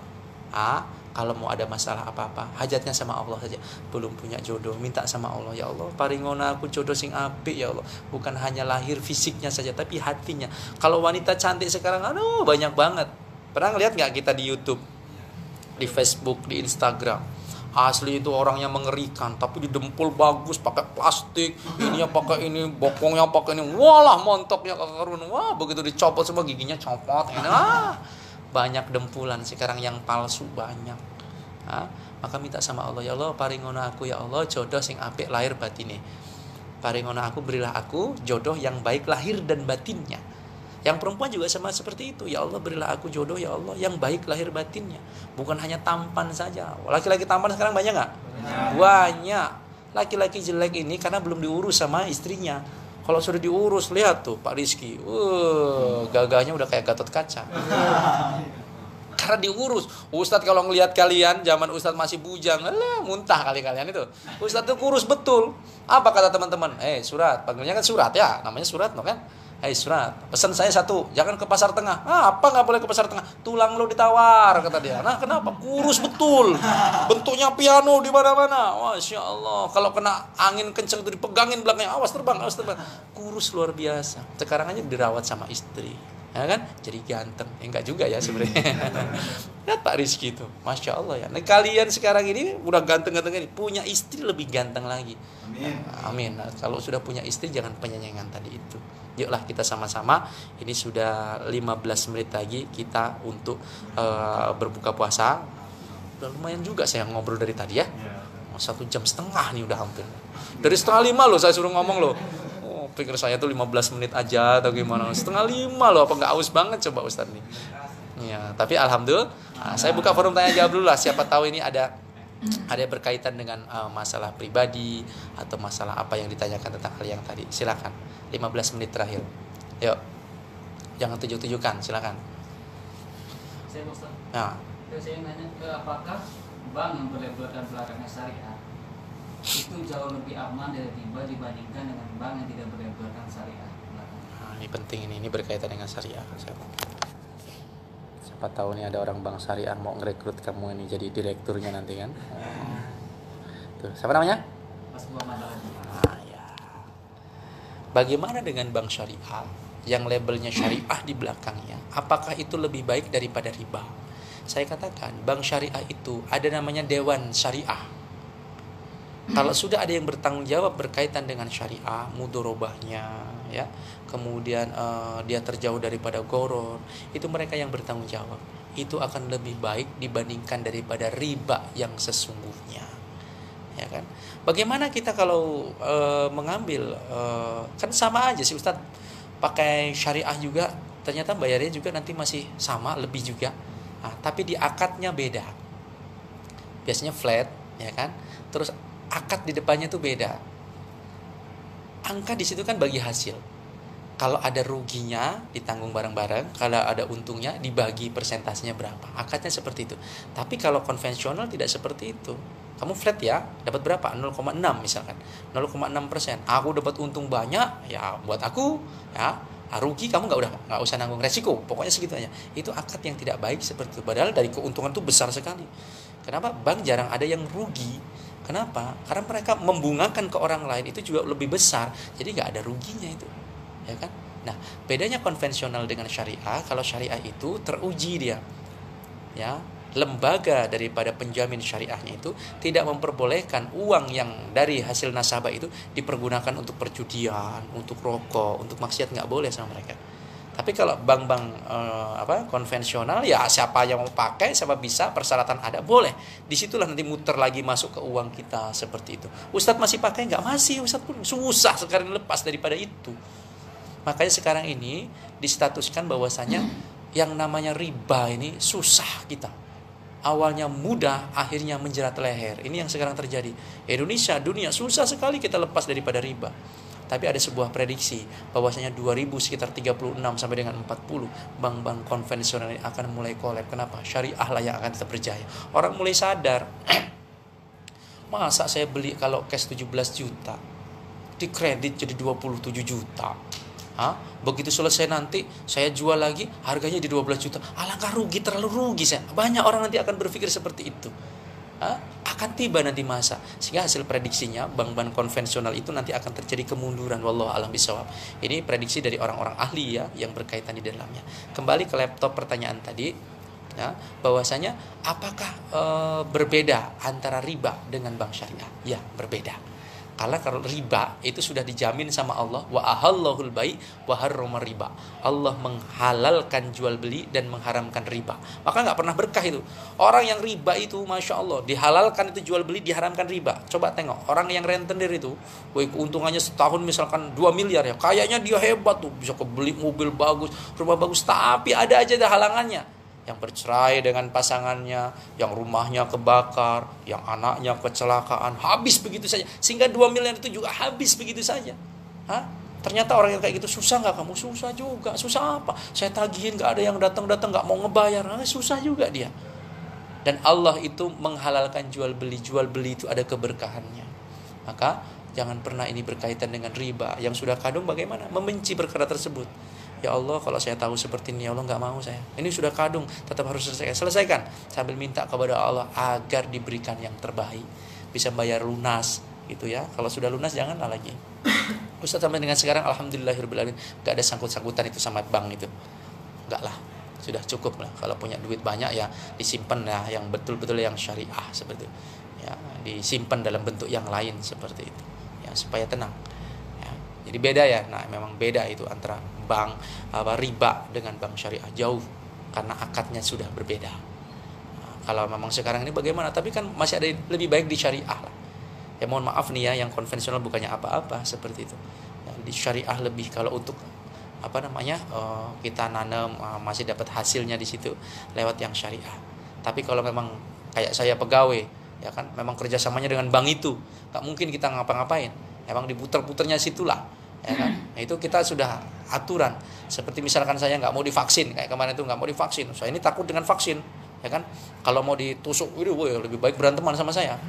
Kalau mau ada masalah apa-apa, hajatnya sama Allah saja. Belum punya jodoh, minta sama Allah, ya Allah, paringona aku jodoh sing apik ya Allah. Bukan hanya lahir fisiknya saja, tapi hatinya. Kalau wanita cantik sekarang, aduh banyak banget. Pernah ngeliat nggak kita di YouTube, di Facebook, di Instagram? Asli itu orangnya mengerikan, tapi didempul bagus, pakai plastik, ininya pakai ini, bokongnya pakai ini, walah montoknya kekerun, wah begitu dicopot semua giginya copot, ini, banyak dempulan sekarang yang palsu banyak. Maka minta sama Allah, ya Allah paringono aku ya Allah jodoh sing apik lahir batine. Paringono aku, berilah aku jodoh yang baik lahir dan batinnya. Yang perempuan juga sama seperti itu. Ya Allah berilah aku jodoh ya Allah yang baik lahir batinnya. Bukan hanya tampan saja. Laki-laki tampan sekarang banyak gak? Banyak. Laki-laki jelek ini karena belum diurus sama istrinya. Kalau sudah diurus, lihat tuh Pak Rizky. Gagahnya udah kayak Gatot Kaca. Karena diurus. Ustadz kalau ngelihat kalian zaman Ustadz masih bujang, muntah kali kalian itu. Ustadz tuh kurus betul. Apa kata teman-teman? Surat, panggilnya kan Surat ya, namanya Surat no kan? Hai Surat, pesan saya satu, jangan ke pasar tengah. Apa nggak boleh ke pasar tengah? Tulang lo ditawar, kata dia. Nah kenapa? Kurus betul, bentuknya piano di mana-mana. Masya Allah, kalau kena angin kencang itu dipegangin belakangnya, awas terbang. Kurus luar biasa. Sekarang aja dirawat sama istri, ya kan? Jadi ganteng. Enggak juga ya sebenarnya. Lihat Pak Rizky itu, Masya Allah ya. Nah, kalian sekarang ini udah ganteng-ganteng ini, punya istri lebih ganteng lagi. Amin. Amin. Nah, kalau sudah punya istri jangan penyenengan tadi itu. Yuklah kita sama-sama. Ini sudah 15 menit lagi kita untuk berbuka puasa. Udah lumayan juga saya ngobrol dari tadi ya. 1,5 jam nih udah hampir. Dari 4:30 loh saya suruh ngomong loh. Oh, pikir saya tuh 15 menit aja atau gimana. 4:30 loh, apa nggak aus banget coba Ustadz nih. Ya, tapi alhamdulillah saya buka forum tanya jawab dulu lah. Siapa tahu ini ada berkaitan dengan masalah pribadi atau masalah apa yang ditanyakan tentang hal yang tadi. Silakan. 15 menit terakhir. Yuk. Jangan tujuh-tujukan, silakan. Saya Ustaz. Ya. Saya nanya apakah bank yang berlabelkan belakangnya syariah itu jauh lebih aman dari riba dibandingkan dengan bank yang tidak berlabelkan syariah belakangnya? Nah, ini penting ini berkaitan dengan syariah. Siapa tahu nih ada orang bank syariah mau ngerekrut kamu ini jadi direkturnya nanti kan. Tuh, siapa namanya? Mas Muhammad Al-Haji. Nah, ya. Bagaimana dengan bank syariah yang labelnya syariah di belakangnya? Apakah itu lebih baik daripada riba? Saya katakan bank syariah itu ada namanya dewan syariah. Kalau sudah ada yang bertanggung jawab berkaitan dengan syariah, mudorobahnya, ya, kemudian dia terjauh daripada gharar, itu mereka yang bertanggung jawab. Itu akan lebih baik dibandingkan daripada riba yang sesungguhnya, ya kan? Bagaimana kita kalau mengambil kan sama aja sih Ustadz, pakai syariah juga ternyata bayarnya juga nanti masih sama, lebih juga. Nah, tapi di akadnya beda. Biasanya flat, ya kan? Terus akad di depannya tuh beda. Angka di situ kan bagi hasil. Kalau ada ruginya ditanggung bareng-bareng, kalau ada untungnya dibagi persentasenya berapa. Akadnya seperti itu. Tapi kalau konvensional tidak seperti itu. Kamu flat ya, dapat berapa? 0,6 misalkan. 0,6%. Aku dapat untung banyak, ya buat aku, ya. Rugi kamu nggak usah nanggung resiko, pokoknya segitu aja. Itu akad yang tidak baik seperti itu. Padahal dari keuntungan itu besar sekali. Kenapa? Bank jarang ada yang rugi. Kenapa? Karena mereka membungakan ke orang lain itu juga lebih besar. Jadi nggak ada ruginya itu, ya kan? Nah, bedanya konvensional dengan syariah. Kalau syariah itu teruji dia, ya. Lembaga daripada penjamin syariahnya itu tidak memperbolehkan uang yang dari hasil nasabah itu dipergunakan untuk perjudian, untuk rokok, untuk maksiat, nggak boleh sama mereka. Tapi kalau bank-bank konvensional, ya siapa yang mau pakai, siapa bisa, persyaratan ada, boleh. Disitulah nanti muter lagi masuk ke uang kita seperti itu. Ustadz masih pakai nggak? Masih. Ustadz pun susah sekarang lepas daripada itu. Makanya sekarang ini distatuskan bahwasanya yang namanya riba ini susah kita. Awalnya mudah, akhirnya menjerat leher. Ini yang sekarang terjadi. Indonesia, dunia, susah sekali kita lepas daripada riba. Tapi ada sebuah prediksi bahwasanya 2000 sekitar 36 sampai dengan 40 bank-bank konvensional ini akan mulai kolab. Kenapa? Syariah lah yang akan tetap berjaya. Orang mulai sadar. Masa saya beli kalau cash 17 juta, di kredit jadi 27 juta. Begitu selesai nanti saya jual lagi harganya di 12 juta. Alangkah rugi, terlalu rugi saya. Banyak orang nanti akan berpikir seperti itu. Akan tiba nanti masa sehingga hasil prediksinya bank-bank konvensional itu nanti akan terjadi kemunduran. Wallahu a'lam bishawab. Ini prediksi dari orang-orang ahli ya yang berkaitan di dalamnya. Kembali ke laptop pertanyaan tadi, ya, bahwasanya apakah berbeda antara riba dengan bank syariah? Ya, berbeda. Karena kalau riba itu sudah dijamin sama Allah, wa ahallahul bai' wa harrama riba. Allah menghalalkan jual beli dan mengharamkan riba. Maka nggak pernah berkah itu. Orang yang riba itu, masya Allah, dihalalkan itu jual beli, diharamkan riba. Coba tengok orang yang rentenir itu, keuntungannya setahun misalkan 2 miliar ya, kayaknya dia hebat tuh, bisa kebeli mobil bagus, rumah bagus, tapi ada aja dah halangannya. Yang bercerai dengan pasangannya, yang rumahnya kebakar, yang anaknya kecelakaan, habis begitu saja. Sehingga 2 miliar itu juga habis begitu saja. Ternyata orang yang kayak gitu, susah nggak kamu? Susah juga. Susah apa? Saya tagihin nggak ada yang datang-datang, nggak mau ngebayar. Susah juga dia. Dan Allah itu menghalalkan jual beli. Jual beli itu ada keberkahannya. Maka Jangan pernah ini berkaitan dengan riba. Yang sudah kadung bagaimana? Membenci perkara tersebut. Ya Allah, kalau saya tahu seperti ini, ya Allah, nggak mau saya. Ini sudah kadung, tetap harus selesaikan. Sambil minta kepada Allah agar diberikan yang terbaik, bisa bayar lunas, gitu ya. Kalau sudah lunas janganlah lagi. Ustaz sampai dengan sekarang alhamdulillahirobbilalamin nggak ada sangkut-sangkutan itu sama bank itu, nggak lah. Sudah cukup lah. Kalau punya duit banyak ya disimpan ya, yang betul-betul yang syariah seperti itu. Ya, disimpan dalam bentuk yang lain seperti itu. Ya, supaya tenang. Jadi beda ya, nah memang beda itu antara bank riba dengan bank syariah, jauh karena akadnya sudah berbeda. Nah, kalau memang sekarang ini bagaimana? Tapi kan masih ada lebih baik di syariah lah. Ya mohon maaf nih ya, yang konvensional bukannya apa-apa seperti itu. Ya, di syariah lebih kalau untuk kita nanam masih dapat hasilnya di situ lewat yang syariah. Tapi kalau memang kayak saya pegawai, ya kan memang kerjasamanya dengan bank itu, tak mungkin kita ngapa-ngapain. Emang diputer-puternya situlah, ya kan? Nah, itu kita sudah aturan. Seperti misalkan saya nggak mau divaksin, kayak kemarin itu nggak mau divaksin. Saya ini takut dengan vaksin, ya kan? Kalau mau ditusuk, lebih baik beranteman sama saya.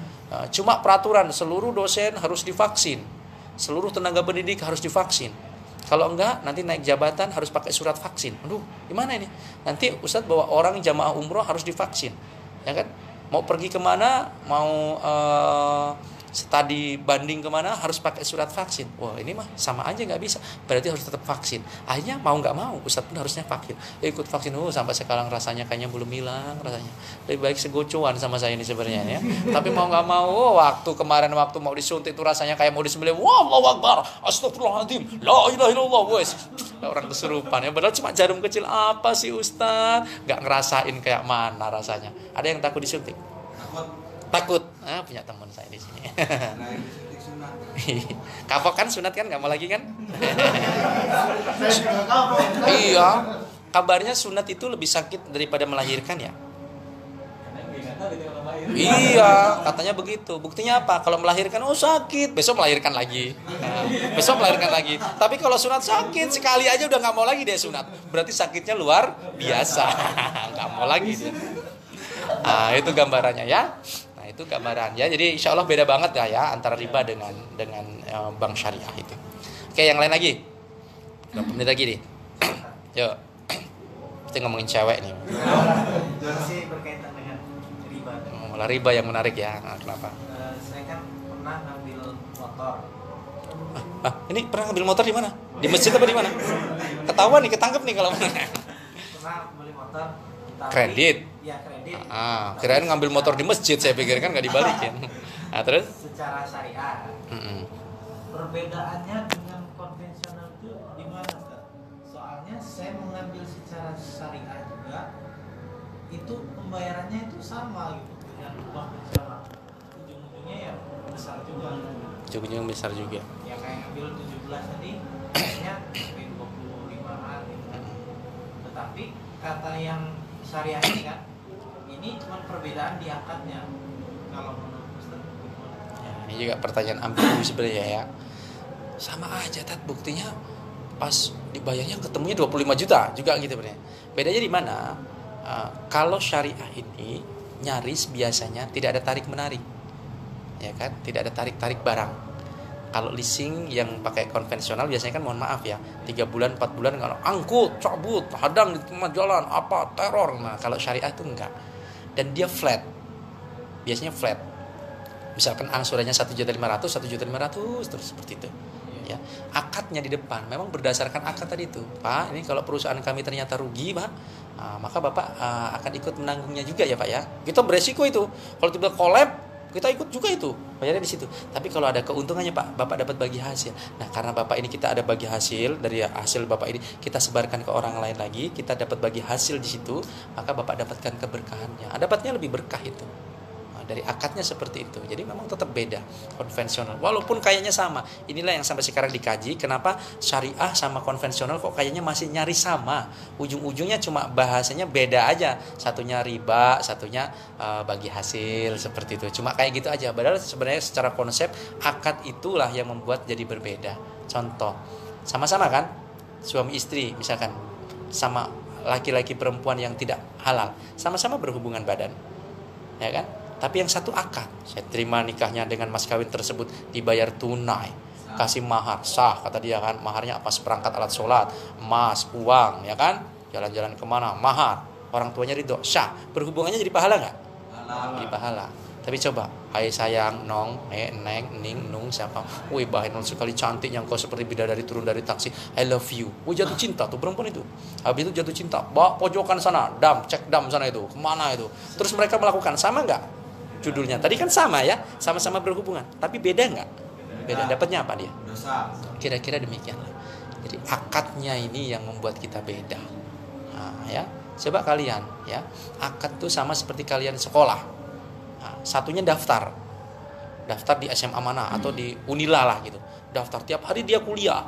Cuma peraturan seluruh dosen harus divaksin, seluruh tenaga pendidik harus divaksin. Kalau enggak, nanti naik jabatan harus pakai surat vaksin. Aduh, gimana ini? Nanti Ustadz bawa orang jamaah umroh harus divaksin, ya kan? Mau pergi kemana, mau studi banding kemana harus pakai surat vaksin. Wah ini mah sama aja nggak bisa, berarti harus tetap vaksin. Akhirnya mau nggak mau Ustadz pun harusnya vaksin. Ikut vaksin. Sampai sekarang rasanya kayaknya belum hilang rasanya. Lebih baik segocuan sama saya ini sebenarnya ya. Tapi mau nggak mau, waktu mau disuntik itu rasanya kayak mau disembelih. Wah, Allahu Akbar, astagfirullahaladzim, la ilaha illallah, wes. Orang kesurupan ya, padahal cuma jarum kecil. Apa sih Ustadz? Nggak ngerasain kayak mana rasanya. Ada yang takut disuntik? Takut. Punya teman saya di sini. Kapok kan sunat kan, nggak mau lagi kan? Iya. Kabarnya sunat itu lebih sakit daripada melahirkan ya. Iya, katanya begitu. Buktinya apa? Kalau melahirkan sakit, besok melahirkan lagi. Besok melahirkan lagi. Tapi kalau sunat sakit sekali aja udah nggak mau lagi deh sunat. Berarti sakitnya luar biasa. Nggak mau lagi deh. Itu gambarannya ya. Itu gambaran ya. Jadi insya Allah beda banget ya antara riba dengan bank syariah itu. Oke, yang lain lagi. Berapa menit lagi nih? Yuk. Kita ngomongin cewek nih. Masih berkaitan dengan riba. Malah riba yang menarik ya. Kenapa? Saya kan pernah ngambil motor. Ini pernah ngambil motor di mana? Di masjid apa di mana? Ketahuan nih, ketangkep nih kalau Pernah beli motor. Kredit. Ya kredit. Kirain ngambil motor di masjid, saya pikir kan nggak dibalikin. Terus? Secara syariah. Perbedaannya dengan konvensional itu di mana, Ustaz? Soalnya saya mengambil secara syariah juga, itu pembayarannya itu sama gitu dengan bank konvensional. Ujung-ujungnya ya besar juga. Ujung-ujungnya besar juga. Ya kayak ngambil 17 tadi, kayaknya sampai 25-an gitu. Tetapi kata yang syariah ini kan, ini cuma perbedaan di akadnya. Kalau menurut Ustaz ya, ini juga pertanyaan ambigu sebenarnya ya. Sama aja buktinya pas dibayarnya ketemunya 25 juta juga gitu sebenarnya. Bedanya di mana? Kalau syariah ini nyaris biasanya tidak ada tarik menarik. Ya kan? Tidak ada tarik-tarik barang. Kalau leasing yang pakai konvensional biasanya kan mohon maaf ya, 3 bulan 4 bulan kalau angkut, cabut, hadang di tengah jalan, apa teror. Nah, kalau syariah itu enggak. Dan dia flat. Biasanya flat. Misalkan angsurannya 1.500.000, 1.500.000 terus seperti itu. Ya, akadnya di depan memang berdasarkan akad tadi itu. Pak, ini kalau perusahaan kami ternyata rugi, Pak, maka Bapak akan ikut menanggungnya juga ya, Pak ya. Kita beresiko itu. Kalau tiba-tiba collab, kita ikut juga itu, bayarnya di situ. Tapi kalau ada keuntungannya Pak, Bapak dapat bagi hasil. Nah, karena Bapak ini kita ada bagi hasil, dari hasil Bapak ini kita sebarkan ke orang lain lagi, kita dapat bagi hasil di situ, maka Bapak dapatkan keberkahannya. Dapatnya lebih berkah itu. Dari akadnya seperti itu. Jadi memang tetap beda konvensional. Walaupun kayaknya sama. Inilah yang sampai sekarang dikaji. Kenapa syariah sama konvensional kok kayaknya masih nyari sama. Ujung-ujungnya cuma bahasanya beda aja. Satunya riba, satunya bagi hasil seperti itu. Cuma kayak gitu aja. Padahal sebenarnya secara konsep akad itulah yang membuat jadi berbeda. Contoh, sama-sama kan suami istri misalkan sama laki-laki perempuan yang tidak halal, sama-sama berhubungan badan. Ya kan? Tapi yang satu akad. Saya terima nikahnya dengan mas kawin tersebut dibayar tunai, kasih mahar, sah kata dia kan. Maharnya apa? Seperangkat alat sholat, emas, uang, ya kan. Jalan-jalan kemana, mahar. Orang tuanya ridho, sah. Berhubungannya jadi pahala nggak? Jadi pahala. Tapi coba, hai sayang, nong, neng, ning, nung, siapa? Wih, bahenol sekali cantiknya engkau seperti bidadari turun dari taksi. I love you. Wih, jatuh cinta tuh perempuan itu. Habis itu jatuh cinta, bawa pojokan sana, cek dam sana itu, kemana itu? Terus mereka melakukan, sama nggak? Judulnya tadi kan sama ya, sama-sama berhubungan. Tapi beda nggak? Beda. Dapatnya apa dia? Dosa. Kira-kira demikianlah. Jadi akadnya ini yang membuat kita beda. Nah, ya. Coba kalian ya, akad tuh sama seperti kalian sekolah. Nah, satunya daftar di SMA mana atau di Unila lah gitu. Daftar tiap hari dia kuliah,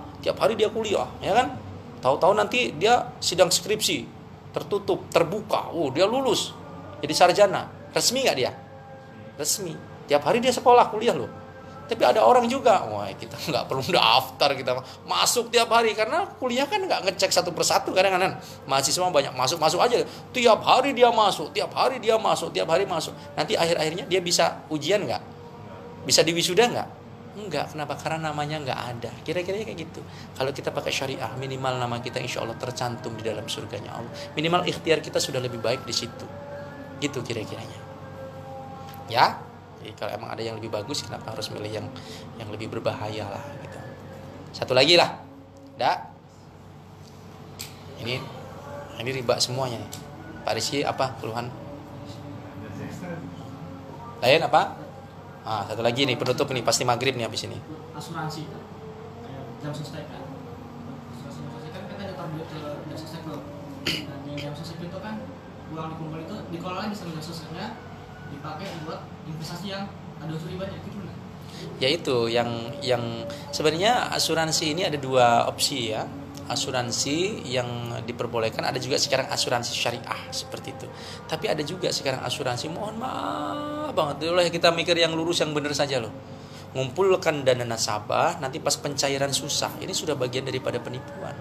ya kan? Tahu-tahu nanti dia sidang skripsi, tertutup, terbuka. Dia lulus, jadi sarjana. Resmi nggak dia? Resmi. Tiap hari dia sekolah, kuliah loh. Tapi ada orang juga, wah kita nggak perlu daftar, kita masuk tiap hari karena kuliah kan nggak ngecek satu persatu kadang-kadang. Mahasiswa banyak masuk aja, tiap hari dia masuk. Nanti akhir-akhirnya dia bisa ujian nggak? Bisa diwisuda nggak? Enggak. Kenapa? Karena namanya nggak ada. Kira-kira kayak gitu. Kalau kita pakai syariah, minimal nama kita insya Allah tercantum di dalam surganya Allah. Minimal ikhtiar kita sudah lebih baik di situ. Gitu kira-kiranya. Ya. Jadi kalau emang ada yang lebih bagus, kenapa harus milih yang lebih berbahaya lah gitu. Satu lagi lah. Ini riba semuanya nih. Pak Rizky apa keluhan? Lain apa? Satu lagi nih penutup nih, pasti maghrib nih habis ini. Asuransi kan jam sostek kan. Asuransi kan kita nyetor duit ke jam sostek loh. Dan yang jam sostek itu kan uang dikumpul itu dikelola di jam sosteknya, dipakai buat investasi yang ada unsur ribanya gitu kan. Ya itu yang sebenarnya asuransi ini ada dua opsi ya. Asuransi yang diperbolehkan, ada juga sekarang asuransi syariah seperti itu. Tapi ada juga sekarang asuransi, mohon maaf banget, itulah kita mikir yang lurus yang benar saja loh. Ngumpulkan dana nasabah, nanti pas pencairan susah. Ini sudah bagian daripada penipuan.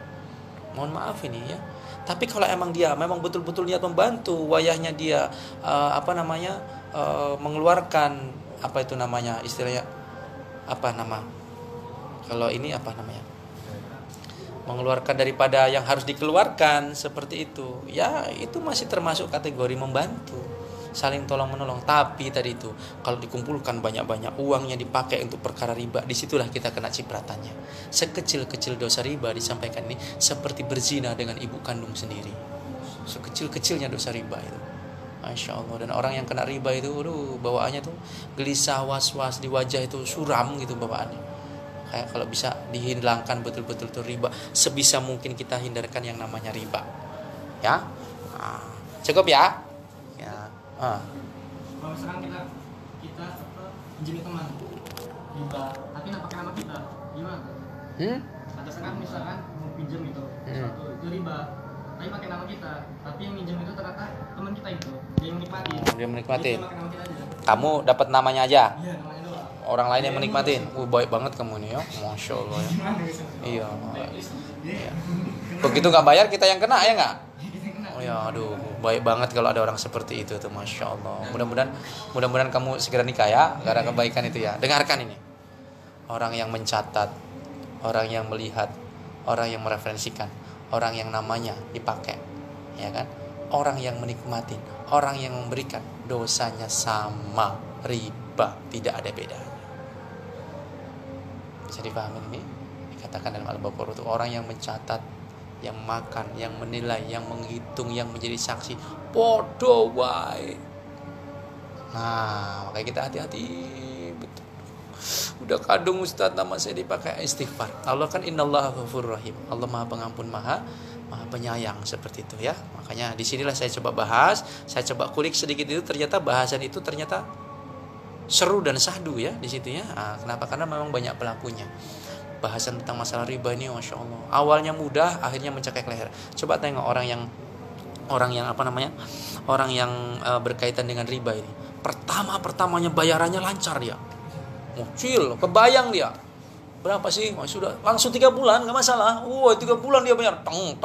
Mohon maaf ini ya. Tapi kalau emang dia memang betul-betul niat membantu, wayahnya dia mengeluarkan apa itu namanya, istilahnya apa nama? Kalau ini apa namanya? Mengeluarkan daripada yang harus dikeluarkan seperti itu. Ya, itu masih termasuk kategori membantu, saling tolong menolong. Tapi tadi itu kalau dikumpulkan banyak-banyak uangnya dipakai untuk perkara riba, disitulah kita kena cipratannya. Sekecil-kecil dosa riba disampaikan ini seperti berzina dengan ibu kandung sendiri. Sekecil-kecilnya dosa riba itu. Masya Allah. Dan orang yang kena riba itu, bawaannya tuh gelisah, was-was, di wajah itu suram gitu bawaannya. Kayak kalau bisa dihilangkan betul-betul tuh riba, sebisa mungkin kita hindarkan yang namanya riba. Ya, cukup ya. Kalau misalkan kita pinjami teman riba, tapi nggak pakai nama kita, gimana? Ada sekarang misalkan mau pinjam itu, itu riba, tapi pakai nama kita, tapi yang pinjam itu ternyata teman kita itu, dia menikmati. Dia pakai nama kita aja. Kamu dapat namanya aja. Iya, namanya doang. Orang lain yang menikmatin. Baik banget kamu nih ya. Masya Allah ya. Iya. Begitu nggak bayar kita yang kena ya nggak? Oh ya, aduh, baik banget kalau ada orang seperti itu tuh, Masya Allah. Mudah-mudahan kamu segera nikah ya, karena kebaikan itu ya. Dengarkan ini. Orang yang mencatat, orang yang melihat, orang yang mereferensikan, orang yang namanya dipakai, ya kan? Orang yang menikmatin, orang yang memberikan, dosanya sama, riba, tidak ada bedanya. Bisa dipahami ini? Dikatakan dalam Al-Baqarah itu orang yang mencatat, yang makan, yang menilai, yang menghitung, yang menjadi saksi, podo wae. Nah, makanya kita hati-hati betul. Udah kadung Ustaz nama saya dipakai istighfar. Allah kan innallaha ghafurur rahim. Allah Maha Pengampun, Maha Penyayang, seperti itu ya. Makanya disinilah saya coba bahas, saya coba kulik sedikit itu, ternyata bahasan itu ternyata seru dan sahdu ya di situ ya. Kenapa? Karena memang banyak pelakunya. Bahasan tentang masalah riba ini, Masya Allah, awalnya mudah, akhirnya mencekik leher. Coba tengok orang yang berkaitan dengan riba ini. Pertamanya bayarannya lancar dia, mucil, kebayang dia. berapa sih? Oh, sudah langsung 3 bulan nggak masalah. 3 bulan dia bayar, teng.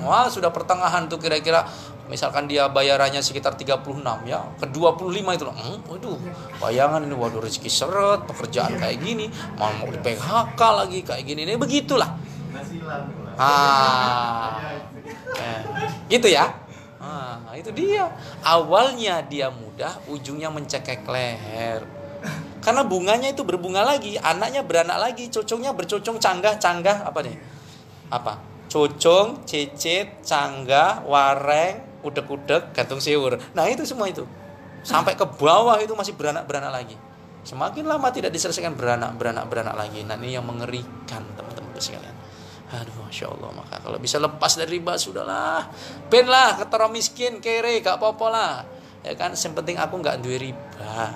Wah, sudah pertengahan tuh kira-kira. Misalkan dia bayarannya sekitar 36 ya, ke 25 itu loh. Waduh, bayangan ini, waduh rezeki seret, pekerjaan kayak gini, mau di PHK lagi kayak gini. Ini begitulah. Gitu ya. Itu dia. Awalnya dia mudah, ujungnya mencekek leher. Karena bunganya itu berbunga lagi, anaknya beranak lagi, cocongnya bercocong, canggah apa nih? Apa? Cocong, cecet, canggah, wareng, udek-udek, gantung siur. Nah, itu semua itu. Sampai ke bawah itu masih beranak lagi. Semakin lama tidak diselesaikan beranak lagi. Nah, ini yang mengerikan, teman-teman sekalian. Aduh, Masya Allah. Maka kalau bisa lepas dari riba, sudahlah. Ben lah, ketara miskin, kere, gak apa-apa lah. Ya kan, yang penting aku gak duwe riba.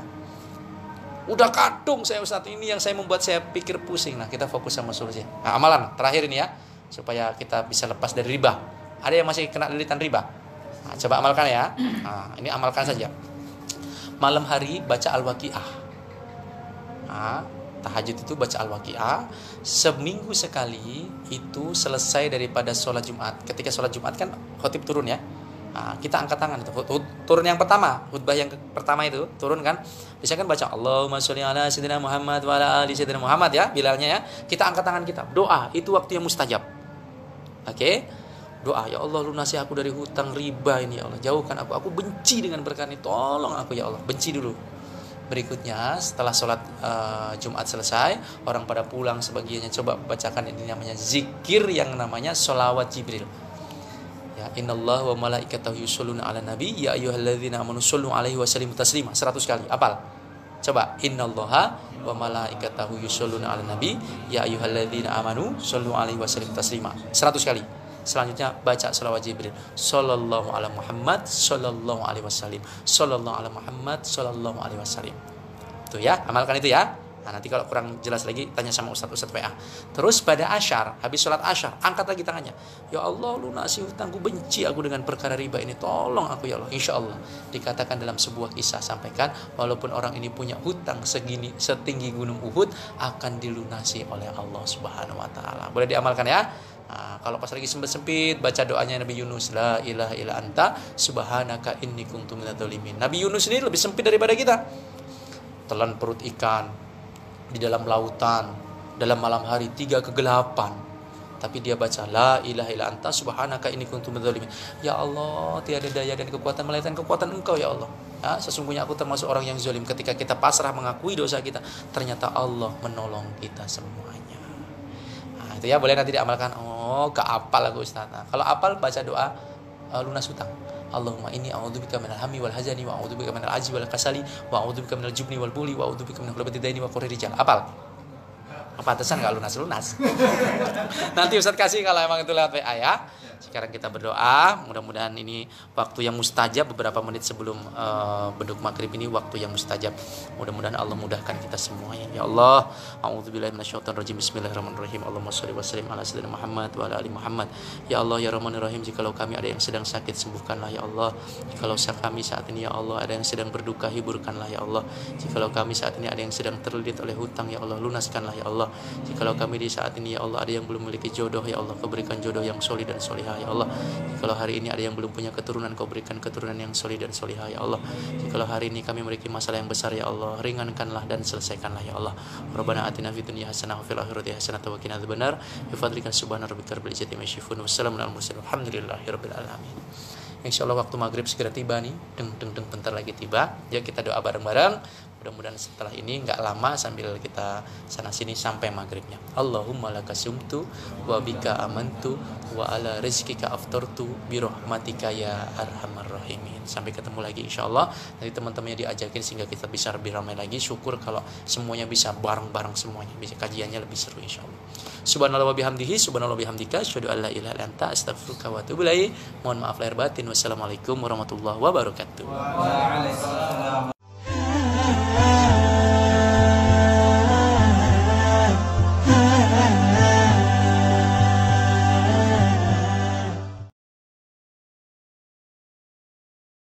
Udah kadung saya Ustaz, ini yang saya membuat saya pikir pusing. Nah, kita fokus sama solusi. Nah, amalan terakhir ini ya, supaya kita bisa lepas dari riba. Ada yang masih kena lilitan riba? Nah, coba amalkan ya. Nah, ini amalkan saja. Malam hari baca Al-Waqi'ah. Nah, tahajud itu baca Al-Waqi'ah. Seminggu sekali itu selesai daripada sholat Jumat. Ketika sholat Jumat kan khotib turun ya. Nah, kita angkat tangan itu. Turun yang pertama, khutbah yang pertama itu turun kan. Biasanya kan baca Allahumma sholli ala sayyidina Muhammad wa ala ali sayyidina Muhammad ya, bilalnya ya. Kita angkat tangan kita. Doa, itu waktu yang mustajab. Oke? Doa, ya Allah lunasi aku dari hutang riba ini ya Allah. Jauhkan aku. Aku benci dengan berkah ini. Tolong aku ya Allah. Benci dulu. Berikutnya setelah sholat Jumat selesai, orang pada pulang sebagiannya coba bacakan ini namanya zikir yang namanya sholawat Jibril. Ya, innallaha wa malaikatahu yusholluna 'alan nabi ya ayyuhalladzina amanu shollu 'alaihi wa sallimu taslima. 100 kali. Apal? Coba innallaha wa malaikatahu yusholluna 'alan nabi ya ayyuhalladzina amanu shollu 'alaihi wa sallimu taslima. 100 kali. Selanjutnya baca shalawat Jibril. Sallallahu ala Muhammad sallallahu alaihi wasallam. Sallallahu ala Muhammad sallallahu alaihi wasallam. Itu ya, amalkan itu ya. Nah, nanti kalau kurang jelas lagi tanya sama Ustadz WA. Terus pada asyar, habis sholat asyar, angkat lagi tangannya. Ya Allah, lunasi hutangku, benci aku dengan perkara riba ini. Tolong aku ya Allah. Insya Allah dikatakan dalam sebuah kisah, sampaikan walaupun orang ini punya hutang segini setinggi gunung Uhud, akan dilunasi oleh Allah Subhanahu wa taala. Boleh diamalkan ya. Nah, kalau pas lagi sempit-sempit baca doanya Nabi Yunus, la ilaha illa anta subhanaka inni kuntu minadz dzalimin. Nabi Yunus ini lebih sempit daripada kita. Telan perut ikan di dalam lautan dalam malam hari 3 kegelapan, tapi dia baca la ilaha illa anta subhanaka inni kuntu minadz dzalimin. Ya Allah, tiada daya dan kekuatan melainkan kekuatan Engkau ya Allah. Ya, sesungguhnya aku termasuk orang yang zalim. Ketika kita pasrah mengakui dosa kita, ternyata Allah menolong kita semuanya. Nah, itu ya, boleh nanti diamalkan. Gak apal aku Ustaz. Nah, kalau apal baca doa lunas hutang. Allahumma inni a'udzubika minal hammi wal hazani wa a'udzubika minal ajzi wal kasali wa a'udzubika minal jubni wal buli wa a'udzubika min ghalabatid daini wa qahri rijal. Apal? Pantesan enggak lunas. Nanti Ustaz kasih kalau emang itu lewat WA ya. Sekarang kita berdoa, mudah-mudahan ini waktu yang mustajab, beberapa menit sebelum beduk maghrib ini waktu yang mustajab. Mudah-mudahan Allah mudahkan kita semuanya. Ya Allah, a'udzubillahi minasyaitonir rajim. Bismillahirrahmanirrahim. Allahumma shalli wa sallim ala sayyidina Muhammad wa ala ali Muhammad. Ya Allah ya Rahmanir Rahim, jikalau kami ada yang sedang sakit, sembuhkanlah ya Allah. Jikalau kami saat ini ya Allah ada yang sedang berduka, hiburkanlah ya Allah. Jikalau kami saat ini ada yang sedang terlilit oleh hutang ya Allah, lunaskanlah ya Allah. Jikalau kami di saat ini ya Allah ada yang belum memiliki jodoh ya Allah, kau berikan jodoh yang solih dan solihah ya Allah. Jikalau hari ini ada yang belum punya keturunan, kau berikan keturunan yang solih dan solihah ya Allah. Jikalau hari ini kami memiliki masalah yang besar ya Allah, ringankanlah dan selesaikanlah ya Allah. Rabbana atina fid dunya hasanah wa fil akhirati hasanah wa qina adzabannar. Bi fadlika subhana rabbika rabbil izzati amma yasifun. Wassalamu alal mursalin. Alhamdulillahirabbil alamin. Insyaallah waktu maghrib segera tiba nih. Deng bentar lagi tiba. Ya kita doa bareng-bareng. Mudah-mudahan setelah ini nggak lama sambil kita sana sini sampai maghribnya. Allahumma laka sumtu wa bika amantu wa ala rizkika aftartu bi rahmatika ya arhamar rahimin. Sampai ketemu lagi insyaallah. Nanti teman-temannya diajakin sehingga kita bisa lebih ramai lagi. Syukur kalau semuanya bisa bareng-bareng semuanya. Bisa kajiannya lebih seru insyaallah. Subhanallah wa bihamdihi, subhanallah wa bihamdika, asyhadu an la ilaha illa anta, astaghfiruka wa atubu ilaik. Mohon maaf lahir batin. Wassalamualaikum warahmatullahi wabarakatuh. Waalaikumsalam.